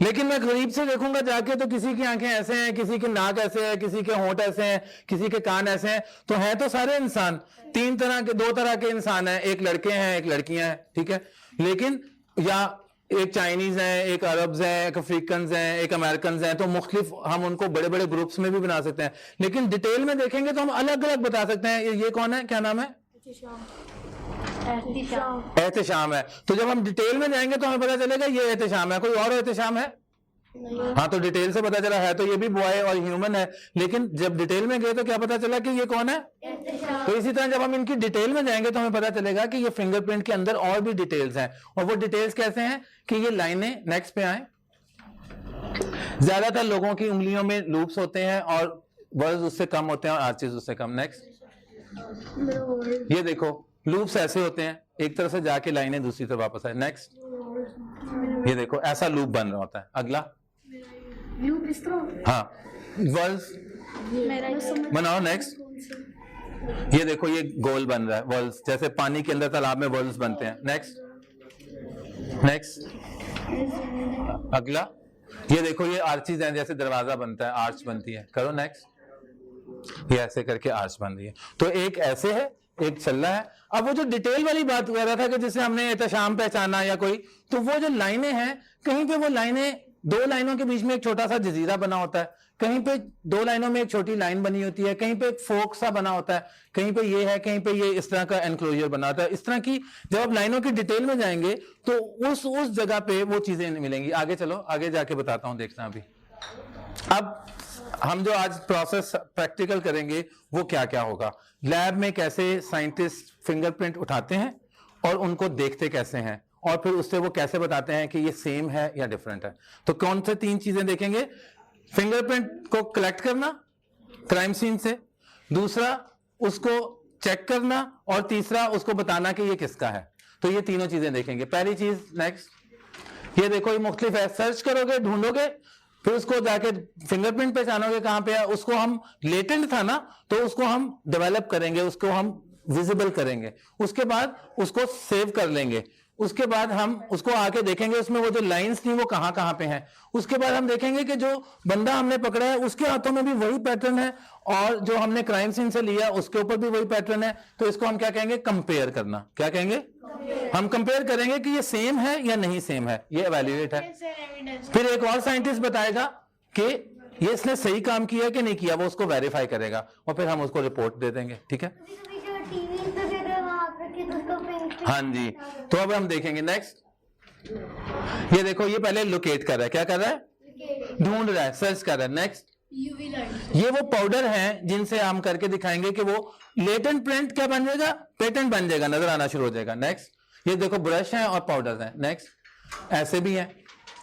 लेकिन मैं करीब से देखूंगा जाके तो किसी की आंखें ऐसे हैं, किसी के नाक ऐसे है, किसी के होंठ ऐसे हैं, किसी के कान ऐसे हैं, तो है तो सारे इंसान। 2 तरह के इंसान हैं, एक लड़के हैं, एक लड़कियां हैं, ठीक है। लेकिन या एक चाइनीज हैं, एक अरब्स हैं, एक अफ्रीकन हैं, एक अमेरिकन हैं, तो मुख्तलिफ हम उनको बड़े बड़े ग्रुप्स में भी बना सकते हैं। लेकिन डिटेल में देखेंगे तो हम अलग अलग बता सकते हैं। ये कौन है, क्या नाम है? एहतिशाम है। तो जब हम डिटेल में जाएंगे तो हमें पता चलेगा ये एहतिशाम है। कोई और एहतिशाम है? हाँ, तो डिटेल से पता चला है तो ये भी बॉय और ह्यूमन है, लेकिन जब डिटेल में गए तो क्या पता चला कि ये कौन है? तो इसी तरह जब हम इनकी डिटेल में जाएंगे तो हमें पता चलेगा कि ये फिंगरप्रिंट के अंदर और भी डिटेल्स हैं। और वो डिटेल्स कैसे हैं कि ये लाइनें, नेक्स्ट पे आए, ज्यादातर लोगों की उंगलियों में लूप्स होते हैं और वर्ड्स उससे कम होते हैं और आर्चेस उससे कम। नेक्स्ट, ये देखो लूप्स ऐसे होते हैं, एक तरफ से जाके लाइनें दूसरी तरफ वापस आए। नेक्स्ट, ये देखो ऐसा लूप बन रहा होता है। अगला लूप इस तरह, हाँ, वर्ल्स बनाओ। नेक्स्ट, ये देखो ये गोल बन रहा है, वर्ल्स, जैसे पानी के अंदर तालाब में वर्ल्स बनते हैं। नेक्स्ट, अगला, ये देखो ये आर्चेस हैं, जैसे दरवाजा बनता है, आर्च बनती है। करो नेक्स्ट, ये ऐसे करके आर्च बन रही है। तो एक ऐसे है, एक चल रहा है। अब वो जो डिटेल वाली बात कर रहा था कि जिसे हमने एहतिशाम पहचाना या कोई, तो वो जो लाइनें हैं, कहीं पे वो लाइनें 2 लाइनों के बीच में एक छोटा सा जजीरा बना होता है, कहीं पे 2 लाइनों में एक छोटी लाइन बनी होती है, कहीं पे एक फोक सा बना होता है, कहीं पे ये है, कहीं पे ये इस तरह का एनक्लोजर बना होता है। इस तरह की जब आप लाइनों की डिटेल में जाएंगे तो उस जगह पे वो चीजें मिलेंगी। आगे चलो, आगे जाके बताता हूं, देखना। अभी अब हम जो आज प्रोसेस प्रैक्टिकल करेंगे वो क्या क्या होगा, लैब में कैसे साइंटिस्ट फिंगरप्रिंट उठाते हैं और उनको देखते कैसे हैं, और फिर उससे वो कैसे बताते हैं कि ये सेम है या डिफरेंट है। तो कौन से 3 चीजें देखेंगे? फिंगरप्रिंट को कलेक्ट करना क्राइम सीन से, दूसरा उसको चेक करना, और तीसरा उसको बताना कि ये किसका है। तो ये तीनों चीजें देखेंगे। पहली चीज, नेक्स्ट, ये देखो ये मुख्तलिफ है, सर्च करोगे, ढूंढोगे, फिर उसको जाके फिंगरप्रिंट पहचानोगे कहां पे है। उसको हम लेटेंट था ना, तो उसको हम डेवलप करेंगे, उसको हम विजिबल करेंगे, उसके बाद उसको सेव कर लेंगे, उसके बाद हम उसको आके देखेंगे उसमें वो जो लाइंस थी वो कहां कहां पे हैं। उसके बाद हम देखेंगे कि जो बंदा हमने पकड़ा है उसके हाथों में भी वही पैटर्न है, और जो हमने क्राइम सीन से लिया उसके ऊपर भी वही पैटर्न है। तो इसको हम क्या कहेंगे? कंपेयर करना। क्या कहेंगे? हम कंपेयर करेंगे कि ये सेम है या नहीं सेम है, ये एवेल्युएट है। फिर एक और साइंटिस्ट बताएगा कि ये इसने सही काम किया कि नहीं किया वो उसको वेरीफाई करेगा और फिर हम उसको रिपोर्ट दे देंगे, ठीक है। कभी जो टीवी पे फिर वहां पे कि उसको प्रिंट हाँ जी, तो अब हम देखेंगे नेक्स्ट। ये देखो, ये पहले लोकेट कर रहा है, क्या कर रहा है, ढूंढ रहा है, सर्च कर रहा है। Next, UV light. ये वो पाउडर हैं जिनसे हम करके दिखाएंगे कि वो लेटेंट प्रिंट क्या बन जाएगा, पेटेंट बन जाएगा, नजर आना शुरू हो जाएगा। नेक्स्ट, ये देखो ब्रश है और पाउडर है। नेक्स्ट, ऐसे भी है,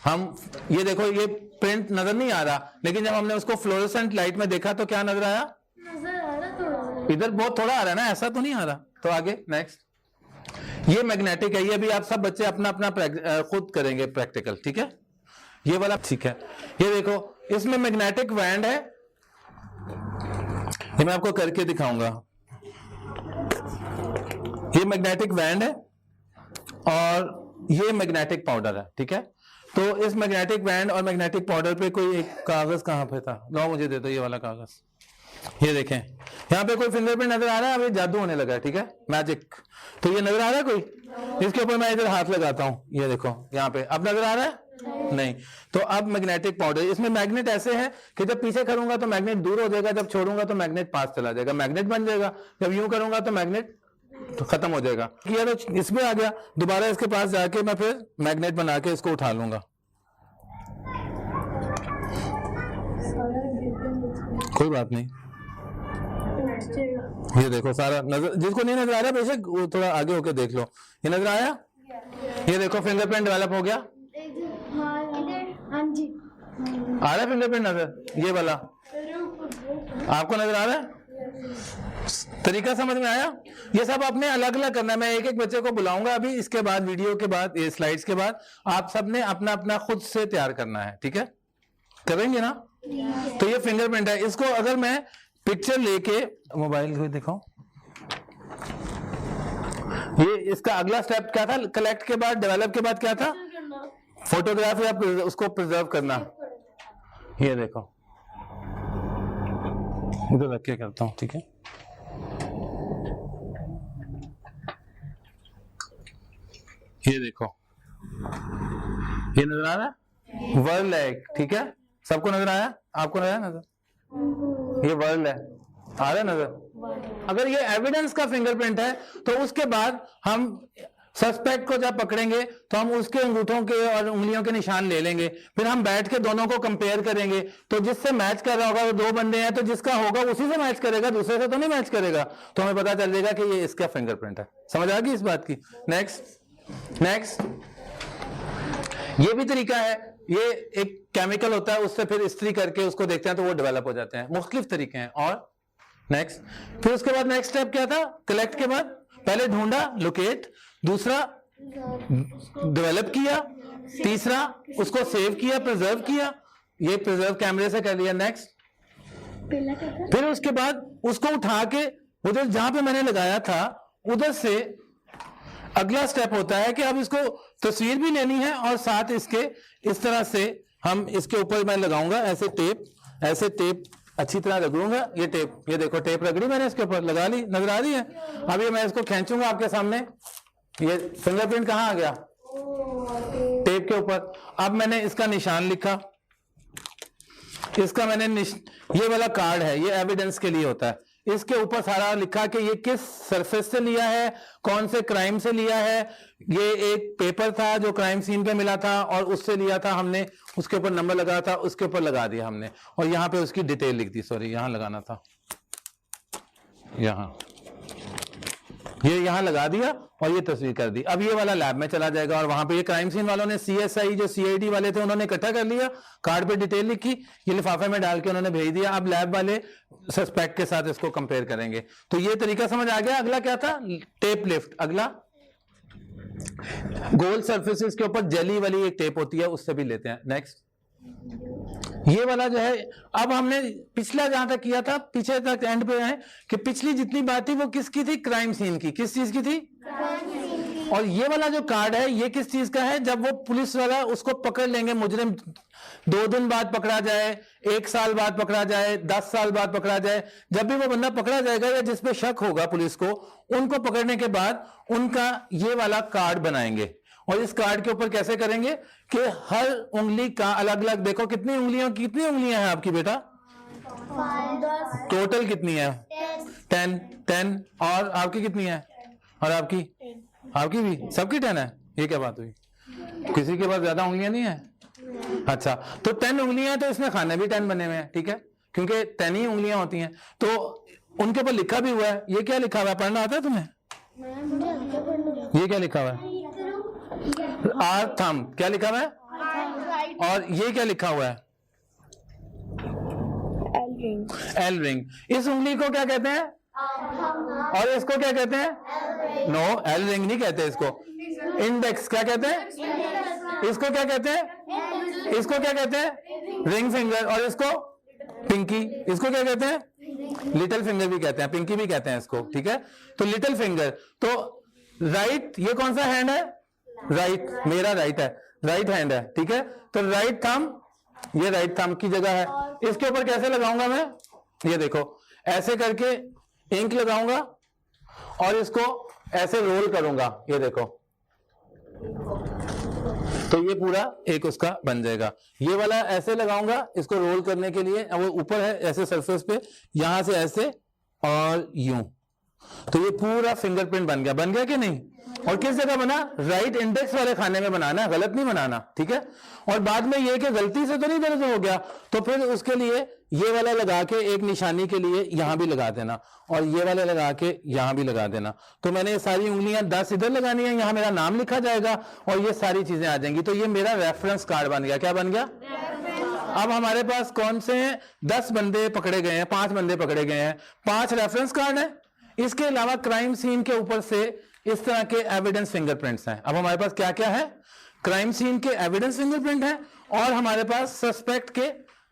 हम ये देखो ये प्रिंट नजर नहीं आ रहा, लेकिन जब हमने उसको फ्लोरोसेंट लाइट में देखा तो क्या नजर आया, नजर आ रहा तो इधर बहुत थोड़ा आ रहा है ना, ऐसा तो नहीं आ रहा। तो आगे नेक्स्ट, ये मैग्नेटिक है, ये भी आप सब बच्चे अपना अपना खुद करेंगे प्रैक्टिकल, ठीक है। ये वाला ठीक है, ये देखो इसमें मैग्नेटिक बैंड है, ये मैं आपको करके दिखाऊंगा। ये मैग्नेटिक बैंड है और ये मैग्नेटिक पाउडर है, ठीक है। तो इस मैग्नेटिक बैंड और मैग्नेटिक पाउडर पे कोई एक कागज कहां पे था, लो मुझे दे दो ये वाला कागज। ये देखें, यहाँ पे कोई फिंगरप्रिंट नजर आ रहा है, अब ये जादू होने लगा है, ठीक है, मैजिक। तो ये नजर आ रहा है कोई, इसके ऊपर मैं इधर हाथ लगाता हूं, ये देखो यहाँ पे, अब नजर आ रहा है नहीं। तो अब मैग्नेटिक पाउडर, इसमें मैग्नेट ऐसे है कि जब पीछे करूंगा तो मैग्नेट दूर हो जाएगा, जब छोड़ूंगा तो मैग्नेट पास चला जाएगा, मैग्नेट बन जाएगा। जब यूं करूंगा तो मैग्नेट तो खत्म हो जाएगा। किया तो इसमें आ गया, दोबारा इसके पास जाके मैं फिर मैग्नेट बना के इसको उठा लूंगा, कोई बात नहीं। ये देखो सारा नजर, जिसको नहीं नजर आ रहा बेशक वो थोड़ा आगे होके देख लो। ये नजर आया, ये देखो फिंगरप्रिंट डेवलप हो गया, हाँ जी आ रहा है फिंगरप्रिंट नजर, ये वाला आपको नजर आ रहा है, तरीका समझ में आया। ये सब आपने अलग अलग करना है, मैं एक एक बच्चे को बुलाऊंगा अभी, इसके बाद वीडियो के बाद, ये स्लाइड्स के बाद आप सबने अपना अपना खुद से तैयार करना है, ठीक है, करेंगे ना। तो ये फिंगरप्रिंट है, इसको अगर मैं पिक्चर लेके मोबाइल को दिखाऊं, ये इसका अगला स्टेप क्या था, कलेक्ट के बाद डेवलप के बाद क्या था, फोटोग्राफ या उसको प्रिजर्व करना। ये देखो इधर रख के करता हूं, ठीक है। ये देखो, ये नजर आ रहा है, वर्ल्ड है, ठीक है, सबको नजर आया, आपको नजर आया नजर, ये वर्ल्ड है, आ रहा है नजर। अगर ये एविडेंस का फिंगरप्रिंट है तो उसके बाद हम सस्पेक्ट को जब पकड़ेंगे तो हम उसके अंगूठों के और उंगलियों के निशान ले लेंगे, फिर हम बैठ के दोनों को कंपेयर करेंगे, तो जिससे मैच कर रहा होगा वो दो बंदे हैं, तो जिसका होगा उसी से मैच करेगा, दूसरे से तो नहीं मैच करेगा, तो हमें पता चल जाएगा कि ये इसका फिंगरप्रिंट है। समझ आ गई इस बात की। नेक्स्ट, ये भी तरीका है, ये एक केमिकल होता है, उससे फिर इस्त्री करके उसको देखते हैं तो वो डेवलप हो जाते हैं, मुख्तलिफ तरीके हैं। और नेक्स्ट, फिर उसके बाद नेक्स्ट स्टेप क्या था, कलेक्ट के बाद पहले ढूंढा, लोकेट, दूसरा डेवलप किया, तीसरा उसको सेव किया, प्रिजर्व किया, ये प्रिजर्व कैमरे से कर लिया। नेक्स्ट, फिर उसके बाद उसको उठा के उधर जहां पे मैंने लगाया था उधर से अगला स्टेप होता है कि अब इसको तस्वीर भी लेनी है और साथ इसके इस तरह से हम इसके ऊपर मैं लगाऊंगा ऐसे टेप अच्छी तरह रगड़ूंगा। ये टेप, ये देखो टेप रगड़ी मैंने इसके ऊपर, लगा ली, नजर आ रही है। अब ये मैं इसको खींचूंगा आपके सामने, ये फिंगरप्रिंट कहाँ आ गया, टेप के ऊपर। अब मैंने इसका निशान लिखा, इसका मैंने ये वाला कार्ड है, ये एविडेंस के लिए होता है, इसके ऊपर सारा लिखा कि ये किस सरफेस से लिया है, कौन से क्राइम से लिया है। ये एक पेपर था जो क्राइम सीन पे मिला था और उससे लिया था हमने, उसके ऊपर नंबर लगा था, उसके ऊपर लगा दिया हमने, और यहाँ पे उसकी डिटेल लिख दी, सॉरी यहाँ लगाना था, ये यहाँ लगा दिया और ये तस्वीर कर दी। अब ये वाला लैब में चला जाएगा और वहां पे ये क्राइम सीन वालों ने CSI जो CID वाले थे उन्होंने इकट्ठा कर लिया, कार्ड पे डिटेल लिखी, ये लिफाफे में डाल के उन्होंने भेज दिया। अब लैब वाले सस्पेक्ट के साथ इसको कंपेयर करेंगे। तो ये तरीका समझ आ गया। अगला क्या था, टेप लिफ्ट। अगला गोल सरफेसेस के ऊपर जेली वाली एक टेप होती है, उससे भी लेते हैं। नेक्स्ट, ये वाला जो है, अब हमने पिछला जहां तक किया था, पीछे तक एंड पे है कि पिछली जितनी बात थी वो किसकी थी, क्राइम सीन की। किस चीज की थी, और ये वाला जो कार्ड है ये किस चीज का है, जब वो पुलिस वाला उसको पकड़ लेंगे, मुजरिम 2 दिन बाद पकड़ा जाए, 1 साल बाद पकड़ा जाए, 10 साल बाद पकड़ा जाए, जब भी वो बंदा पकड़ा जाएगा या जिसपे शक होगा पुलिस को, उनको पकड़ने के बाद उनका ये वाला कार्ड बनाएंगे और इस कार्ड के ऊपर कैसे करेंगे कि हर उंगली का अलग अलग, देखो कितनी उंगलियां हैं आपकी बेटा, 5 टोटल कितनी है? 10। और आपकी कितनी है? और आपकी भी सबकी 10 है। ये क्या बात हुई, किसी के पास ज्यादा उंगलियां नहीं है? अच्छा, तो 10 उंगलियां हैं तो इसमें खाने भी 10 बने हुए हैं, ठीक है, क्योंकि 10 ही उंगलियां होती हैं। तो उनके ऊपर लिखा भी हुआ है, ये क्या लिखा हुआ है, पढ़ना आता है तुम्हें? ये क्या लिखा हुआ है? आर थंब, क्या लिखा हुआ है? और ये क्या लिखा हुआ है? L ring. इस उंगली को क्या कहते हैं? और इसको क्या कहते हैं? नो, एल रिंग नहीं कहते इसको, इंडेक्स। क्या कहते हैं इसको? क्या कहते हैं इसको? क्या कहते हैं? Ring finger. और इसको पिंकी। इसको क्या कहते हैं? लिटिल फिंगर भी कहते हैं, पिंकी भी कहते हैं इसको, ठीक है। तो लिटिल फिंगर। तो राइट, ये कौन सा हैंड है? राइट, मेरा राइट है, राइट हैंड है, ठीक है। तो राइट थंब, ये राइट थंब की जगह है। इसके ऊपर कैसे लगाऊंगा मैं? ये देखो, ऐसे करके इंक लगाऊंगा और इसको ऐसे रोल करूंगा, ये देखो, तो ये पूरा एक उसका बन जाएगा। ये वाला ऐसे लगाऊंगा इसको रोल करने के लिए, वो ऊपर है ऐसे सरफेस पे, यहां से ऐसे और यूं, तो ये पूरा फिंगरप्रिंट बन गया कि नहीं? और किस जगह बना? राइट इंडेक्स वाले खाने में बनाना, गलत नहीं बनाना, ठीक है। और बाद में ये कि गलती से तो नहीं दर्ज हो गया, तो फिर उसके लिए ये वाला लगा के एक निशानी के लिए यहां भी लगा देना, और ये वाले लगा के यहां भी लगा देना। तो मैंने ये सारी उंगलियां 10 इधर लगानी है, यहां मेरा नाम लिखा जाएगा और ये सारी चीजें आ जाएंगी। तो ये मेरा रेफरेंस कार्ड बन गया। क्या बन गया? अब हमारे पास कौन से हैं? 10 बंदे पकड़े गए हैं, 5 बंदे पकड़े गए हैं, 5 रेफरेंस कार्ड है। इसके अलावा क्राइम सीन के ऊपर से इस तरह के एविडेंस फिंगरप्रिंट्स हैं। अब हमारे पास क्या क्या है? क्राइम सीन के एविडेंस फिंगरप्रिंट है और हमारे पास सस्पेक्ट के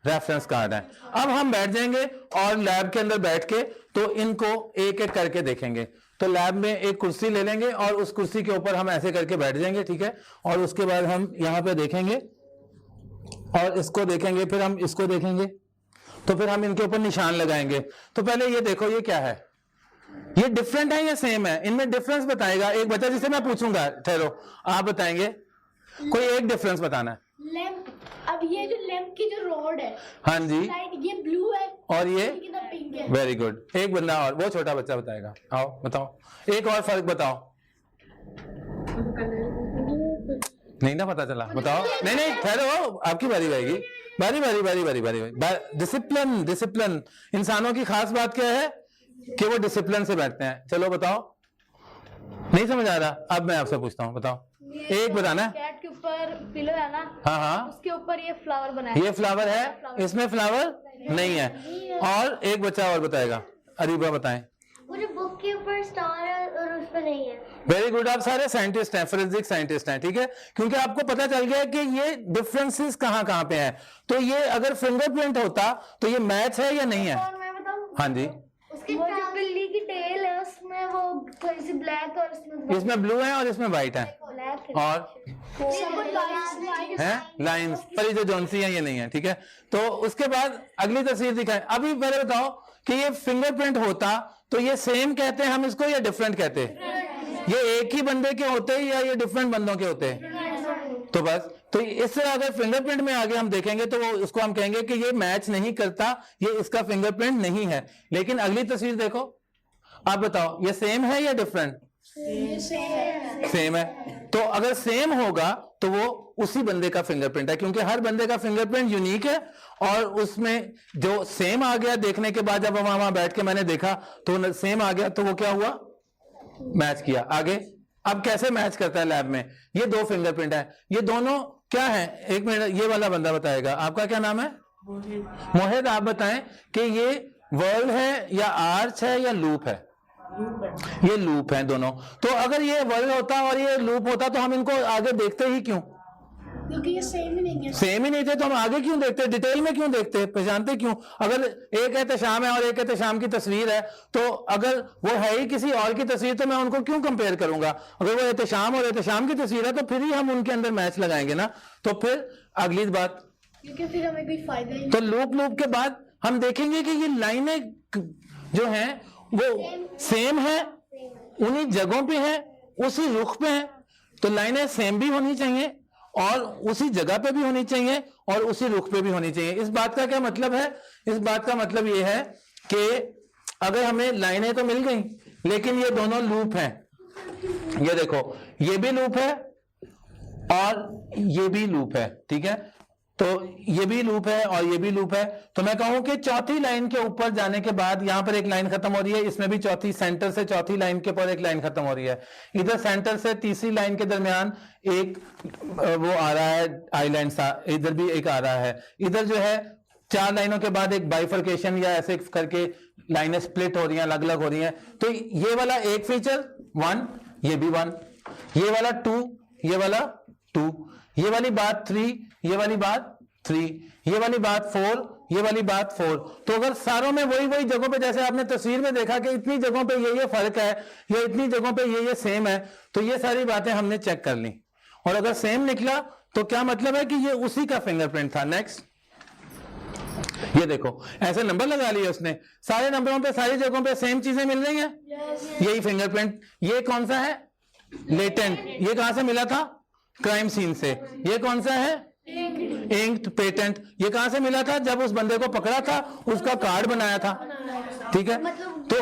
रेफरेंस कार्ड है। अब हम बैठ जाएंगे और लैब के अंदर बैठ के तो इनको एक एक करके देखेंगे। तो लैब में एक कुर्सी ले लेंगे और उस कुर्सी के ऊपर हम ऐसे करके बैठ जाएंगे, ठीक है। और उसके बाद हम यहां पे देखेंगे और इसको देखेंगे, फिर हम इसको देखेंगे, तो फिर हम इनके ऊपर निशान लगाएंगे। तो पहले ये देखो, ये क्या है? ये डिफरेंट है या सेम है? इनमें डिफरेंस बताएगा एक बच्चा, जिसे मैं पूछूंगा, ठहरो, आप बताएंगे, कोई एक डिफरेंस बताना है। लैंप, अब ये जो लैंप की जो रॉड है, हाँ जी, ये ब्लू है और ये पिंक है। Very good. एक बंदा और, वो छोटा बच्चा बताएगा। आओ बताओ, एक और फर्क बताओ। नहीं ना पता चला, बताओ। नहीं ठहरो, आपकी बारी आएगी। बारी। डिसिप्लिन इंसानों की खास बात क्या है कि वो डिसिप्लिन से बैठते हैं। चलो बताओ, नहीं समझ आ रहा? अब मैं आपसे पूछता हूँ, बताओ, एक बताना। कैट के ऊपर पिलो है ना, हाँ, उसके ऊपर ये फ्लावर बना है। ये फ्लावर है, इसमें फ्लावर नहीं है। और एक बच्चा और बताएगा, अरीबा बताएं। वो जो बुक के ऊपर स्टार है और उस पे नहीं है। वेरी गुड, आप सारे साइंटिस्ट हैं, फोरेंसिक साइंटिस्ट हैं, ठीक है, क्योंकि आपको पता चल गया कि ये डिफरेंसेस कहाँ पे हैं। तो ये अगर फिंगरप्रिंट होता तो ये मैच है या नहीं है? और मैं बताऊं, हाँ जी, उसके वो जो बिल्ली की टेल है उसमें वो थोड़ी सी ब्लैक और इसमें ब्लू है और इसमें व्हाइट है, ब्लैक और है लाइंस, पर ये जो जॉन्सी है ये नहीं है, ठीक है। तो उसके बाद अगली तस्वीर दिखाएं। अभी पहले बताओ कि ये फिंगरप्रिंट होता तो ये सेम कहते हैं हम इसको या डिफरेंट कहते हैं? ये एक ही बंदे के होते हैं या ये डिफरेंट बंदों के होते हैं? तो बस, तो इस तरह अगर फिंगरप्रिंट में आगे हम देखेंगे तो वो उसको हम कहेंगे कि ये मैच नहीं करता, ये इसका फिंगरप्रिंट नहीं है। लेकिन अगली तस्वीर देखो, आप बताओ ये सेम है या डिफरेंट? सेम है। तो अगर सेम होगा तो वो उसी बंदे का फिंगरप्रिंट है, क्योंकि हर बंदे का फिंगरप्रिंट यूनिक है। और उसमें जो सेम आ गया देखने के बाद, जब वहां बैठ के मैंने देखा तो सेम आ गया, तो वो क्या हुआ? मैच किया। आगे अब कैसे मैच करता है लैब में? ये 2 फिंगरप्रिंट है, ये दोनों क्या है? एक मिनट, ये वाला बंदा बताएगा। आपका क्या नाम है? मोहित। आप बताएं कि ये वर्ल है या आर्च है या लूप है? ये लूप है दोनों। तो अगर ये वर्ल होता और ये लूप होता तो हम इनको आगे देखते ही क्यों? क्योंकि ये सेम ही नहीं है। सेम ही नहीं थे तो हम आगे क्यों देखते? डिटेल में क्यों देखते? पहचानते क्यों? अगर एक एहतशाम है और एक एहतशाम की तस्वीर है, तो अगर वो है ही किसी और की तस्वीर तो मैं उनको क्यों कंपेयर करूंगा? अगर वो एहतशाम और एहतशाम की तस्वीर है तो फिर ही हम उनके अंदर मैच लगाएंगे ना। तो फिर अगली बात, क्योंकि फिर हमें कोई फायदा ही तो लूप के बाद हम देखेंगे कि ये लाइनें जो हैं वो सेम है, उन्हीं जगहों पे है, उसी रुख पे है। तो लाइनें सेम भी होनी चाहिए और उसी जगह पे भी होनी चाहिए और उसी रुख पे भी होनी चाहिए। इस बात का क्या मतलब है? इस बात का मतलब ये है कि अगर हमें लाइनें तो मिल गई लेकिन ये दोनों लूप हैं, ये देखो ये भी लूप है और ये भी लूप है, ठीक है, तो ये भी लूप है और ये भी लूप है, तो मैं कहूं कि चौथी लाइन के ऊपर जाने के बाद यहां पर एक लाइन खत्म हो रही है, इसमें भी चौथी, सेंटर से चौथी लाइन के ऊपर एक लाइन खत्म हो रही है, इधर सेंटर से तीसरी लाइन के दरमियान एक वो आ रहा है आईलाइन सा, इधर भी एक आ रहा है, इधर जो है 4 लाइनों के बाद एक बाइफर्केशन या ऐसे करके लाइनें स्प्लिट हो रही हैं, अलग अलग हो रही हैं। तो ये वाला एक फीचर 1, ये भी 1, ये वाला 2, ये वाला 2, ये वाली बात 3, ये वाली बात 3, ये वाली बात 4, ये वाली बात 4। तो अगर सारों में वही वही जगहों पे, जैसे आपने तस्वीर में देखा कि इतनी जगहों पे ये फर्क है या इतनी जगहों पे ये सेम है, तो ये सारी बातें हमने चेक कर ली और अगर सेम निकला तो क्या मतलब है कि ये उसी का फिंगरप्रिंट था। नेक्स्ट, ये देखो ऐसे नंबर लगा लिए उसने, सारे नंबरों पे सारी जगहों पे सेम चीजें मिल रही हैं, यही फिंगरप्रिंट। ये कौन सा है? लेटेंट। ये कहां से मिला था? क्राइम सीन से। ये कौन सा है? इंक्ड। पेटेंट। ये कहां से मिला था? जब उस बंदे को पकड़ा था, उसका कार्ड बनाया था, ठीक है। तो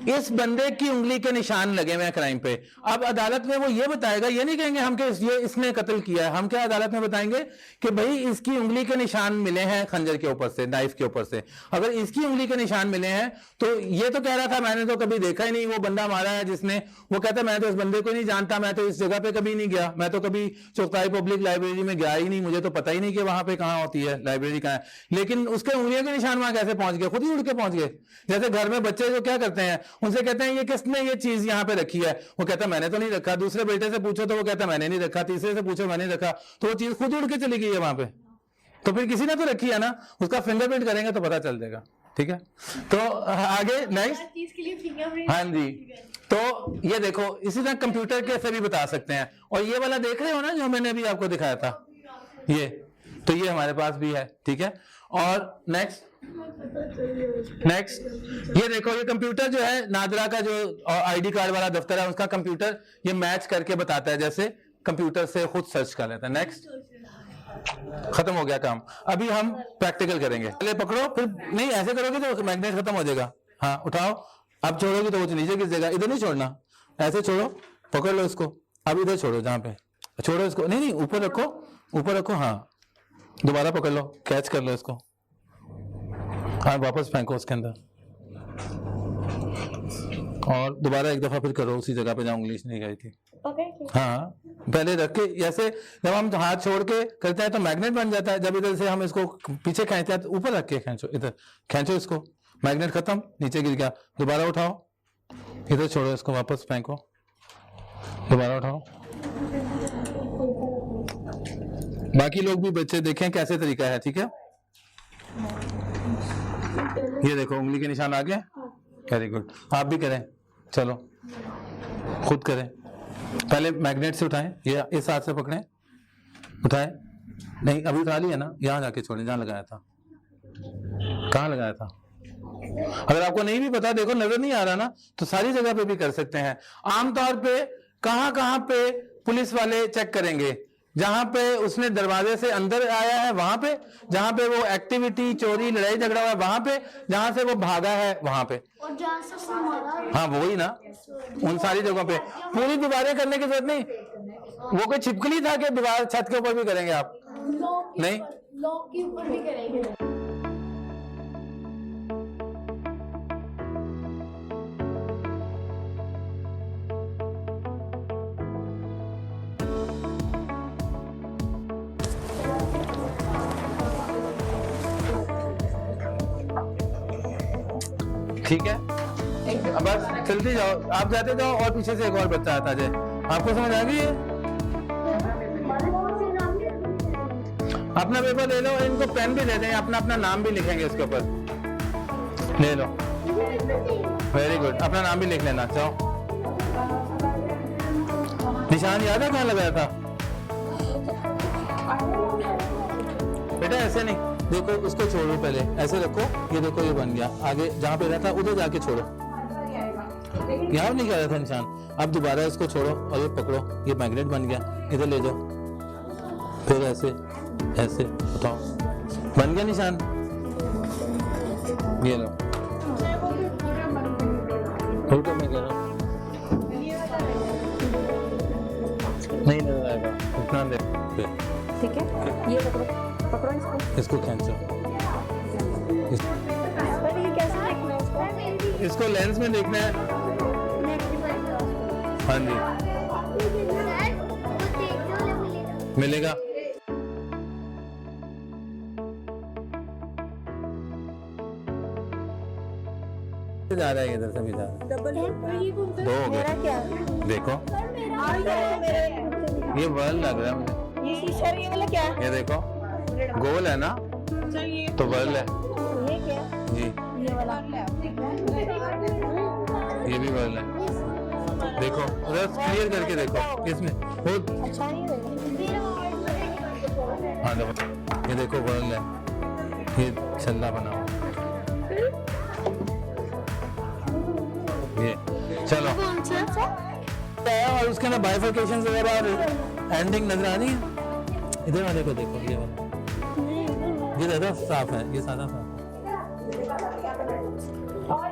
इस बंदे की उंगली के निशान लगे हुए हैं क्राइम पे। अब अदालत में वो ये बताएगा, ये नहीं कहेंगे हम कि ये इसने कत्ल किया है, हम क्या अदालत में बताएंगे कि भाई इसकी उंगली के निशान मिले हैं खंजर के ऊपर से, नाइफ के ऊपर से। अगर इसकी उंगली के निशान मिले हैं तो ये तो कह रहा था मैंने तो कभी देखा ही नहीं, वो बंदा मारा है जिसने, वो कहता है मैं तो इस बंदे को नहीं जानता, मैं तो इस जगह पे कभी नहीं गया, मैं तो कभी चौथाई पब्लिक लाइब्रेरी में गया ही नहीं, मुझे तो पता ही नहीं कि वहां पे कहां होती है लाइब्रेरी, कहां है। लेकिन उसके उंगलियों के निशान वहां कैसे पहुंच गए? खुद ही उड़ के पहुंच गए। जैसे घर में बच्चे जो क्या करते हैं, उनसे कहते हैं ये किसने ये चीज यहाँ पे रखी है, वो कहता है मैंने तो नहीं रखा, दूसरे बेटे से पूछो तो वो कहता है मैंने नहीं रखा, तीसरे से पूछो मैंने रखा, तो वो चीज खुद उड़ के चली गई है वहां पे, तो फिर किसी ने तो रखी है ना, उसका फिंगरप्रिंट करेंगे तो पता चल जाएगा, ठीक है। तो आगे नेक्स्ट, हाँ जी, तो ये देखो इसी तरह कंप्यूटर के से भी बता सकते हैं। और ये वाला देख रहे हो ना जो मैंने अभी आपको दिखाया था, ये तो ये हमारे पास भी है, ठीक है। और नेक्स्ट ये देखो, ये कंप्यूटर जो है नादरा का जो आईडी कार्ड वाला दफ्तर है उसका कंप्यूटर ये मैच करके बताता है, जैसे कंप्यूटर से खुद सर्च कर लेता है। नेक्स्ट, खत्म हो गया काम। अभी हम प्रैक्टिकल करेंगे। पहले पकड़ो, फिर नहीं ऐसे करोगे तो मैग्नेट खत्म हो जाएगा। हाँ उठाओ, अब छोड़ोगे तो वो नीचे गिर जाएगा, इधर नहीं छोड़ना, ऐसे छोड़ो, पकड़ लो इसको, अब इधर छोड़ो, जहां पे छोड़ो इसको, नहीं ऊपर रखो, ऊपर रखो, हाँ दोबारा पकड़ लो, कैच कर लो इसको, हाँ वापस फेंको उसके अंदर, और दोबारा एक दफा फिर करो उसी जगह पे जहां उंगली नहीं गई थी। हाँ पहले रख के, जैसे जब हम हाथ छोड़ के करते हैं तो मैग्नेट बन जाता है, जब इधर से हम इसको पीछे खींचते हैं तो ऊपर रख के खींचो, इधर खींचो इसको, मैग्नेट खत्म, नीचे गिर गया, दोबारा उठाओ, इधर छोड़ो इसको, वापस फेंको, दोबारा उठाओ। बाकी लोग भी बच्चे देखें कैसे तरीका है, ठीक है। ये देखो उंगली के निशान आ गए, वेरी गुड, आप भी करें, चलो खुद करें। पहले मैग्नेट से उठाएं, ये इस हाथ से पकड़ें, उठाएं, नहीं अभी उठा लिया ना, यहां जाके छोड़ें जहां लगाया था, कहां लगाया था। अगर आपको नहीं भी पता, देखो नजर नहीं आ रहा ना, तो सारी जगह पे भी कर सकते हैं। आमतौर पे कहां पे पुलिस वाले चेक करेंगे, जहां पे उसने दरवाजे से अंदर आया है वहां पे, जहां पे वो एक्टिविटी चोरी लड़ाई झगड़ा हुआ है वहां पे, जहां से वो भागा है वहां पे, और जहाँ से उसने मारा, हाँ वही ना, उन सारी जगहों पे। पूरी दीवारें करने की जरूरत नहीं, वो कोई छिपकली था कि दीवार छत के ऊपर भी करेंगे आप, नहीं लॉक के ऊपर भी करेंगे। ठीक है, अब बस चलते जाओ, आप जाते जाओ और पीछे से एक और बच्चा आता जाए। आपको समझ आ गई है? अपना पेपर ले लो, इनको पेन भी दे दें, अपना अपना नाम भी लिखेंगे इसके ऊपर, ले लो, वेरी गुड, अपना नाम भी लिख लेना। चाहो निशान याद है कहाँ लगाया था बेटा? ऐसे नहीं, देखो उसको छोड़ो, पहले ऐसे रखो, ये देखो ये बन गया, आगे जहां पे रहता उधर जाके छोड़ो, यहाँ नहीं कर रहा था निशान। अब दोबारा इसको छोड़ो और ये पकड़ो, ये मैग्नेट बन गया, इधर ले जाओ, फिर ऐसे ऐसे, बताओ बन गया निशान। ये लो, फोटो में कह रहा हूँ नहीं नजर आएगा, इतना दे ठीक है, ये पकड़ो, पकड़ो इसको खींचो, पर ये कैसे देखना है इसको? इसको लेंस में देखना है। हाँ जी मिलेगा। जा रहा है इधर से भी जा रहा है। 2 हो गए, क्या देखो ये वर्ल्ड लग रहा है मुझे। ये शीशा ये वाला क्या है? ये देखो गोल है ना, तो वर्ल्ड है ये क्या? जी, ये वाला ये भी वर्ल्ड है। देखो उधर क्लियर करके देखो, इसमें बहुत अच्छा नहीं है। हाँ देखो, ये देखो वर्ल्ड है, ये छल्ला बना हुआ ये। चलो और उसके अंदर बाइफरकेशन वगैरह और एंडिंग नजर आ रही है। इधर वाले को देखो, ये वाला ये ज्यादा साफ है, ये सादा साफ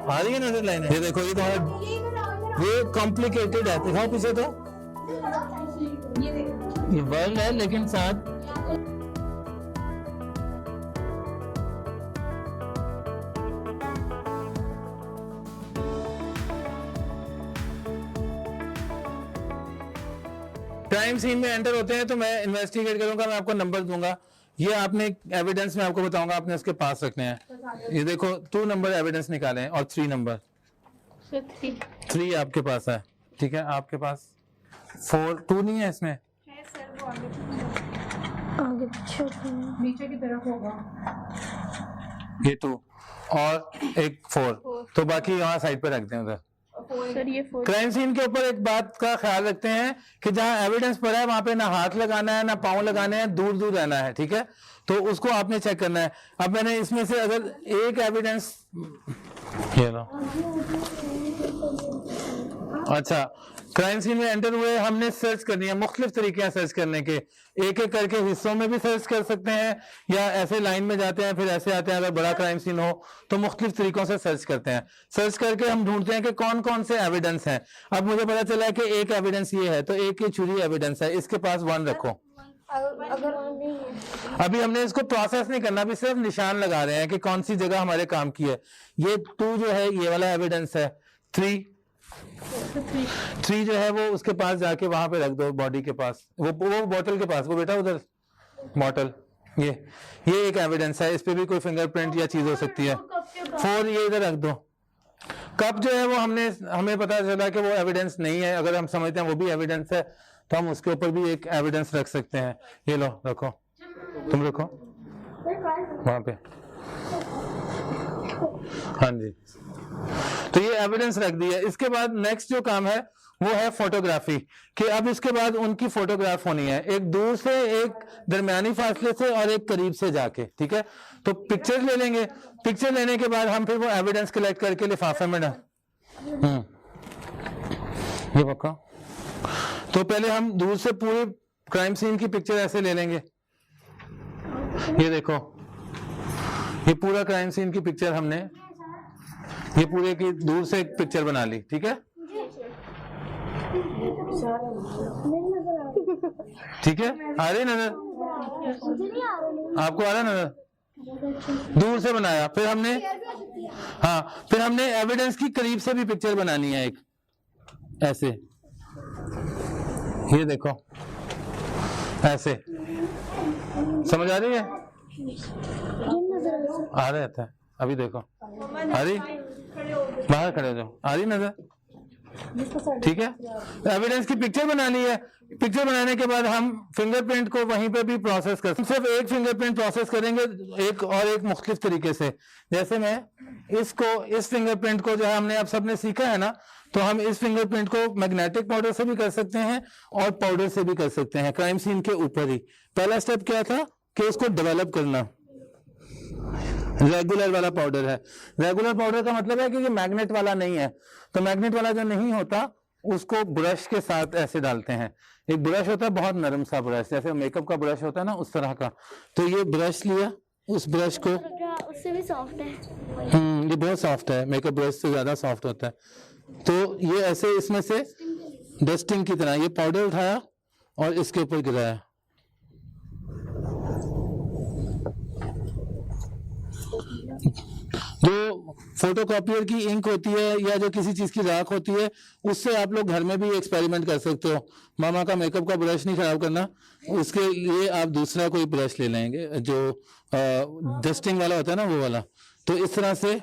आ रही है नजर लाइन। ये देखो ये थोड़ा ये कॉम्प्लिकेटेड है, दिखाओ पीछे तो ये वर्ल्ड है लेकिन साथ क्राइम सीन में एंटर होते हैं तो मैं इन्वेस्टिगेट करूंगा, मैं आपको नंबर दूंगा, ये आपने एविडेंस में आपको बताऊंगा, आपने उसके पास रखने हैं। ये देखो 2 नंबर एविडेंस निकाले हैं और 3 नंबर 3 आपके पास है, ठीक है, आपके पास 4 2 नहीं है इसमें, आगे पीछे नीचे की तरफ होगा। ये 2 और एक 4, तो बाकी यहाँ साइड पे रखते हैं उधर। सर ये क्राइम सीन के ऊपर एक बात का ख्याल रखते हैं कि जहां एविडेंस पड़ा है वहां पे ना हाथ लगाना है ना पांव लगाने हैं, दूर दूर रहना है, ठीक है, तो उसको आपने चेक करना है। अब मैंने इसमें से अगर एक एविडेंस ये लो, अच्छा क्राइम सीन में एंटर हुए, हमने सर्च करनी है, मुख्तलिफ तरीके हैं सर्च करने के, एक एक करके हिस्सों में भी सर्च कर सकते हैं या ऐसे लाइन में जाते हैं फिर ऐसे आते हैं। अगर बड़ा क्राइम सीन हो तो मुख्तलिफ तरीकों से सर्च करते हैं, सर्च करके हम ढूंढते हैं कि कौन कौन से एविडेंस हैं। अब मुझे पता चला है कि एक एविडेंस ये है, तो एक ये छुरी एविडेंस है, इसके पास 1 रखो। अभी हमने इसको प्रोसेस नहीं करना, अभी सिर्फ निशान लगा रहे हैं कि कौन सी जगह हमारे काम की है। ये 2 जो है ये वाला एविडेंस है, 3 जो है वो उसके पास जाके वहां पे रख दो, बॉडी के पास, वो बोतल के पास, वो बेटा उधर बॉटल, ये एक एविडेंस है, इस पे भी कोई फिंगरप्रिंट या चीज हो सकती है। 4 ये इधर रख दो। कप जो है वो हमें पता चला कि वो एविडेंस नहीं है, अगर हम समझते हैं वो भी एविडेंस है तो हम उसके ऊपर भी एक एविडेंस रख सकते हैं। ये लो रखो, तुम रखो वहां पे, हाँ जी, तो ये एविडेंस रख दी है। इसके बाद नेक्स्ट जो काम है वो है फोटोग्राफी, कि अब इसके बाद उनकी फोटोग्राफ होनी है, एक दूर से, एक दरमियानी फासले से और एक करीब से जाके, ठीक है। तो पिक्चर ले लेंगे, पिक्चर लेने के बाद हम फिर वो एविडेंस कलेक्ट करके लिफाफे में डाल, ये पक्का। तो पहले हम दूर से पूरे क्राइम सीन की पिक्चर ऐसे ले लेंगे, ये देखो ये पूरा क्राइम सीन की पिक्चर हमने ये पूरे की दूर से एक पिक्चर बना ली, ठीक है, ठीक है, आ रही नजर, आपको आ रहा नजर, दूर से बनाया, फिर हमने, हाँ फिर हमने एविडेंस की करीब से भी पिक्चर बनानी है एक ऐसे, ये देखो ऐसे, समझ आ रही है, आ रहा था, अभी देखो आ रही, बाहर खड़े हो जाओ, आ रही नजर, ठीक है। एविडेंस की पिक्चर बनानी है, पिक्चर बनाने के बाद हम फिंगरप्रिंट को वहीं पे भी प्रोसेस कर, सिर्फ एक फिंगरप्रिंट प्रोसेस करेंगे, एक मुख्तलिफ तरीके से। जैसे मैं इस फिंगरप्रिंट को जो है हमने अब सबने सीखा है ना, तो हम इस फिंगरप्रिंट को मैग्नेटिक पाउडर से भी कर सकते हैं और पाउडर से भी कर सकते हैं, क्राइम सीन के ऊपर ही। पहला स्टेप क्या था कि उसको डेवलप करना, रेगुलर वाला पाउडर है। रेगुलर पाउडर का मतलब है कि ये मैग्नेट वाला नहीं है। तो मैग्नेट वाला जो नहीं होता उसको ब्रश के साथ ऐसे डालते हैं। एक ब्रश होता है बहुत नरम सा ब्रश, जैसे मेकअप का ब्रश होता है ना, उस तरह का। तो ये ब्रश लिया, उस ब्रश को, उससे भी सॉफ्ट है। ये बहुत सॉफ्ट है, मेकअप ब्रश से ज्यादा सॉफ्ट होता है। तो ये ऐसे इसमें से डस्टिंग की तरह ये पाउडर उठाया और इसके ऊपर गिराया। जो फोटोकॉपियर की इंक होती है या जो किसी चीज की राख होती है, उससे आप लोग घर में भी एक्सपेरिमेंट कर सकते हो। मामा का मेकअप का ब्रश नहीं खराब करना, उसके लिए आप दूसरा कोई ब्रश ले लेंगे जो डस्टिंग वाला होता है ना, वो वाला। तो इस तरह से,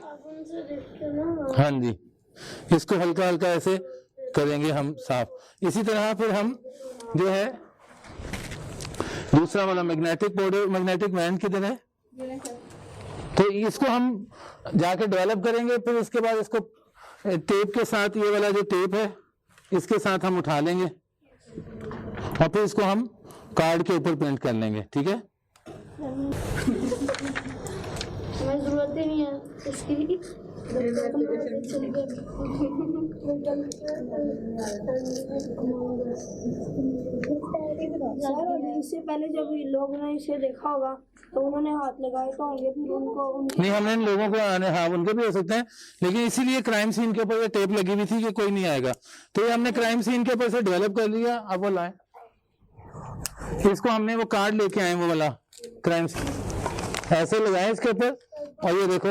हाँ जी, इसको हल्का हल्का ऐसे करेंगे हम साफ। इसी तरह फिर हम जो है दूसरा वाला मैग्नेटिक पाउडर, मैग्नेटिक वैन किधर है, तो इसको हम जाके डेवलप करेंगे। फिर इसके बाद इसको टेप के साथ, ये वाला जो टेप है इसके साथ हम उठा लेंगे और फिर इसको हम कार्ड के ऊपर प्रिंट कर लेंगे। ठीक है, हमें जरूरत ही नहीं है इसकी। इससे पहले जब लोगों ने इसे देखा होगा तो उन्होंने हाथ लगाए तो होंगे, फिर उनको नहीं, हमने इन लोगों को आने, हाँ उनके भी हो सकते हैं, लेकिन इसीलिए क्राइम सीन के ऊपर ये टेप लगी हुई थी कि कोई नहीं आएगा। तो ये हमने क्राइम सीन के ऊपर से डेवलप कर लिया। अब वो लाए, इसको हमने वो कार्ड लेके आए, वो वाला क्राइम सीन ऐसे लगाए इसके ऊपर, और ये देखो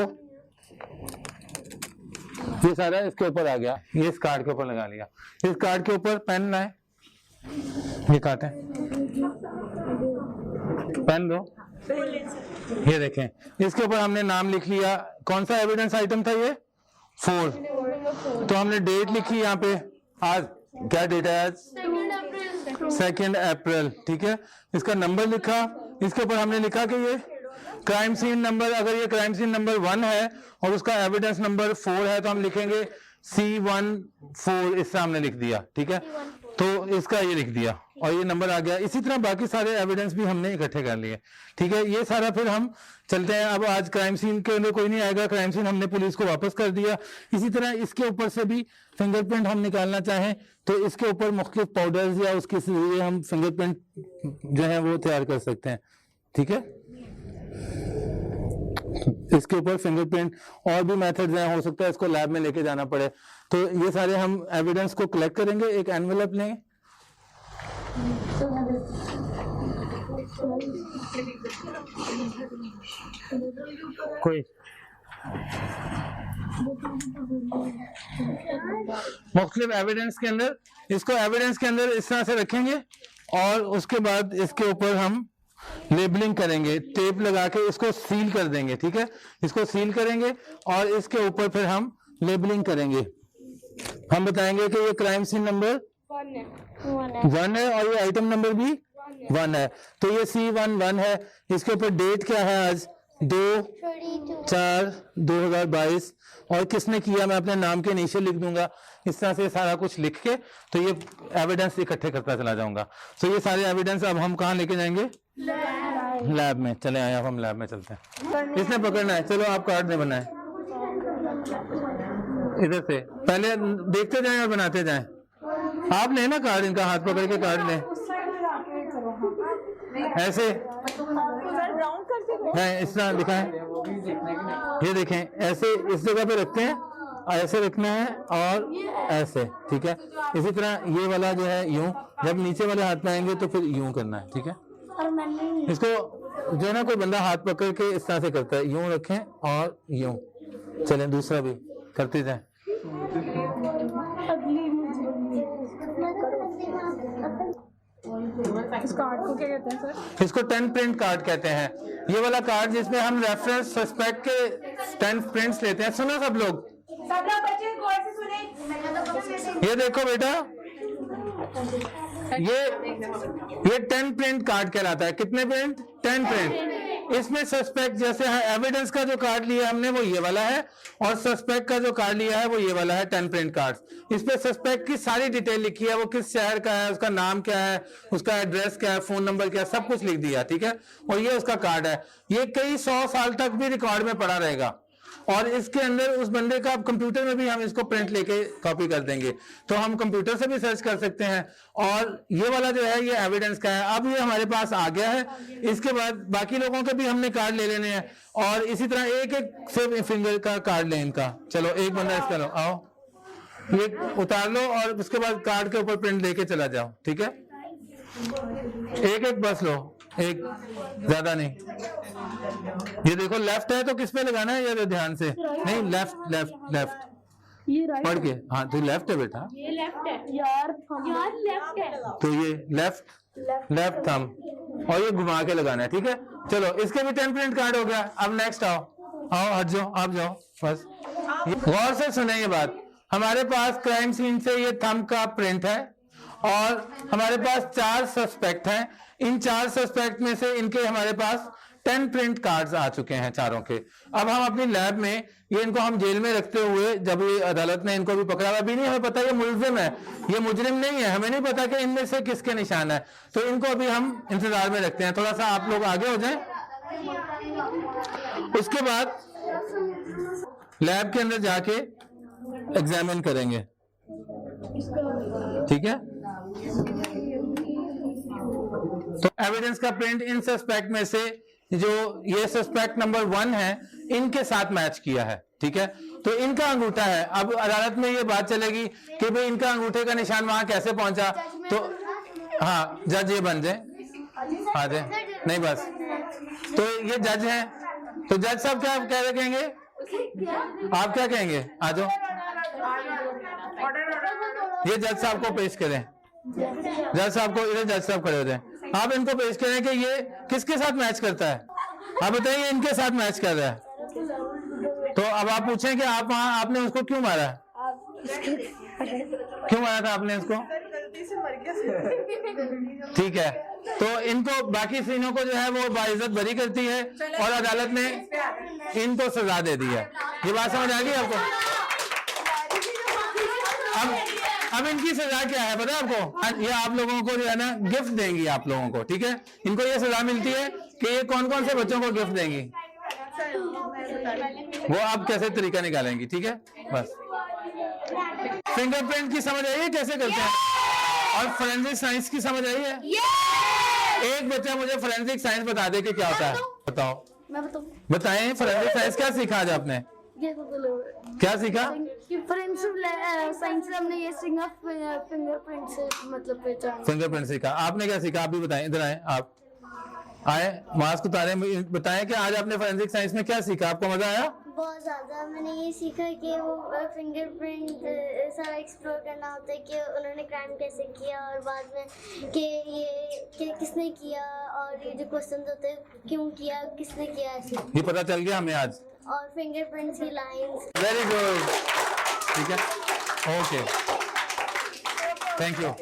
ये सारा इसके ऊपर आ गया। ये इस कार्ड के ऊपर लगा लिया। इस कार्ड के ऊपर पेन लाए, ये काटे, पेन दो, ये देखें, इसके ऊपर हमने नाम लिख लिया। कौन सा एविडेंस आइटम था ये? 4। तो हमने डेट लिखी यहाँ पे, आज क्या डेट है? आज 2 अप्रैल। ठीक है, इसका नंबर लिखा, इसके ऊपर हमने लिखा कि ये क्राइम सीन नंबर, अगर ये क्राइम सीन नंबर 1 है और उसका एविडेंस नंबर 4 है तो हम लिखेंगे C14, इससे हमने लिख दिया। ठीक है, तो इसका ये लिख दिया और ये नंबर आ गया। इसी तरह बाकी सारे एविडेंस भी हमने इकट्ठे कर लिए। ठीक है, ये सारा फिर हम चलते हैं। अब आज क्राइम सीन के अंदर कोई नहीं आएगा, क्राइम सीन हमने पुलिस को वापस कर दिया। इसी तरह इसके ऊपर से भी फिंगरप्रिंट हम निकालना चाहें तो इसके ऊपर मुख्तलिफ पाउडर्स या उसके जरिए हम फिंगरप्रिंट जो है वो तैयार कर सकते हैं। ठीक है, इसके ऊपर फिंगरप्रिंट और भी मेथड्स हैं, हो सकता है इसको लैब में लेके जाना पड़े। तो ये सारे हम एविडेंस को कलेक्ट करेंगे, एक एनवेलप लेंगे, कोई मुख्तलिफ एविडेंस के अंदर, इसको एविडेंस के अंदर इस तरह से रखेंगे और उसके बाद इसके ऊपर हम लेबलिंग करेंगे, टेप लगा के इसको सील कर देंगे। ठीक है, इसको सील करेंगे और इसके ऊपर फिर हम लेबलिंग करेंगे। हम बताएंगे कि ये क्राइम सीन नंबर 1 है और ये आइटम नंबर भी 1 है। तो ये C11 है। इसके ऊपर डेट क्या है? आज 2/4/2022 और किसने किया, मैं अपने नाम के नीचे लिख दूंगा। इस तरह से सारा कुछ लिख के तो ये एविडेंस इकट्ठे करता चला जाऊंगा। तो ये सारे एविडेंस अब हम कहाँ लेके जाएंगे? लैब में। चले आए, अब हम लैब में चलते हैं। किसने पकड़ना है? चलो आप कार्ड में बनाए, इधर से पहले देखते जाएं और बनाते जाएं। आप लेना कार्ड, इनका हाथ पकड़ के कार्ड लें, ऐसे है, इस तरह दिखाएं। ये देखें, ऐसे इस जगह पे रखते हैं, ऐसे रखना है और ऐसे। ठीक है, इसी तरह ये वाला जो है यूं, जब नीचे वाले हाथ में आएंगे तो फिर यूं करना है। ठीक है, इसको जो है ना कोई बंदा हाथ पकड़ के इस तरह से करता है, यूं रखें और यूं। चलें दूसरा भी करते जाएं। इस कार्ड को क्या कहते हैं सर? इसको 10 प्रिंट कार्ड कहते हैं। ये वाला कार्ड जिसमें हम रेफरेंस सस्पेक्ट के 10 प्रिंट्स लेते हैं। सुनो सब लोग बच्चे गौर से सुने। ये देखो बेटा, ये 10 प्रिंट कार्ड कहलाता है। कितने प्रिंट? 10 प्रिंट। इसमें सस्पेक्ट जैसे एविडेंस का जो कार्ड लिया हमने वो ये वाला है, और सस्पेक्ट का जो कार्ड लिया है वो ये वाला है 10 प्रिंट कार्ड। इस पे सस्पेक्ट की सारी डिटेल लिखी है, वो किस शहर का है, उसका नाम क्या है, उसका एड्रेस क्या है, फोन नंबर क्या है, सब कुछ लिख दिया, ठीक है। और ये उसका कार्ड है, ये कई 100 साल तक भी रिकॉर्ड में पड़ा रहेगा। और इसके अंदर उस बंदे का कंप्यूटर में भी हम इसको प्रिंट लेके कॉपी कर देंगे, तो हम कंप्यूटर से भी सर्च कर सकते हैं। और ये वाला जो है ये एविडेंस का है। अब ये हमारे पास आ गया है, इसके बाद बाकी लोगों के भी हमने कार्ड ले लेने हैं, और इसी तरह एक एक से फिंगर का कार्ड लें इनका। चलो एक बंदा इसका लो, आओ ये उतार लो, और उसके बाद कार्ड के ऊपर प्रिंट लेके चला जाओ, ठीक है। एक एक बस लो, एक ज्यादा नहीं। ये देखो लेफ्ट है तो किस पे लगाना है, ये ध्यान से नहीं, लेफ्ट लेफ्ट लेफ्ट ये राइट पढ़ के, हाँ तो लेफ्ट है बेटा, ये लेफ्ट है यार लेफ्ट है तो ये लेफ्ट थंब, और ये घुमा के लगाना है, ठीक है। चलो इसके भी 10 प्रिंट कार्ड हो गया। अब नेक्स्ट आओ, हट जाओ, आप जाओ बस। गौर से सुने ये बात, हमारे पास क्राइम सीन से ये थंब का प्रिंट है, और हमारे पास 4 सस्पेक्ट हैं। इन 4 सस्पेक्ट में से इनके हमारे पास 10 प्रिंट कार्ड्स आ चुके हैं चारों के। अब हम अपनी लैब में ये इनको हम जेल में रखते हुए, जब ये अदालत ने इनको भी पकड़ा हुआ, अभी नहीं हमें पता ये मुलजिम है, ये मुजरिम नहीं है, हमें नहीं पता कि इनमें से किसके निशान है, तो इनको अभी हम इंतजार में रखते हैं। थोड़ा सा आप लोग आगे हो जाएं। उसके बाद लैब के अंदर जाके एग्जामिन करेंगे, ठीक है। तो एविडेंस का प्रिंट इन सस्पेक्ट में से जो ये सस्पेक्ट नंबर 1 है इनके साथ मैच किया है, ठीक है। तो इनका अंगूठा है। अब अदालत में ये बात चलेगी कि भाई इनका अंगूठे का निशान वहां कैसे पहुंचा, तो हाँ जज ये बन जाए, आ जाए, नहीं बस। तो ये जज हैं, तो जज साहब क्या कह कहेंगे, आप क्या कहेंगे, आ जाओ, ये जज साहब को पेश करें। जज साहब को, इधर जज साहब खड़े हो जाएं, आप इनको पेश करें कि ये किसके साथ मैच करता है, आप बताइए इनके साथ मैच कर रहा है। तो अब आप पूछें कि आप वहां आपने उसको क्यों मारा, क्यों मारा था आपने उसको, ठीक है। तो इनको बाकी सीनों को जो है वो बाइज्जत बरी करती है, और अदालत ने इनको सजा दे दी है। ये बात समझ आ गई आपको। अब इनकी सजा क्या है पता है आपको, ये आप लोगों को जो है ना गिफ्ट देंगी आप लोगों को, ठीक है। इनको ये सजा मिलती है कि ये कौन कौन से बच्चों को गिफ्ट देंगी, वो आप कैसे तरीका निकालेंगी, ठीक है। बस फिंगरप्रिंट की समझ आई है कैसे करते हैं, और फोरेंसिक साइंस की समझ आई है। एक बच्चा मुझे फोरेंसिक साइंस बता दे कि क्या होता है, बताओ। मैं बताऊं, बताएं फोरेंसिक साइंस क्या सीखा आज आपने, ये क्या सीखा। फोरेंसिक साइंस से हमने ये सीखा फिंगरप्रिंट से मतलब पहचान। फिंगरप्रिंट सीखा, आपने क्या सीखा, आप भी बताएं, इधर आए, आप आए, मास्क उतारे, बताएं कि आज आपने फोरेंसिक साइंस में क्या सीखा, आपको मजा आया। बहुत ज़्यादा मैंने ये सीखा कि वो फिंगरप्रिंट सारा एक्सप्लोर करना होता है कि उन्होंने क्राइम कैसे किया, और बाद में कि ये कि किसने किया, और ये जो क्वेश्चन होते हैं क्यों किया, किसने किया, ऐसे। ये पता चल गया हमें आज, और फिंगरप्रिंट्स की लाइंस। वेरी गुड, ठीक है, ओके, थैंक यू।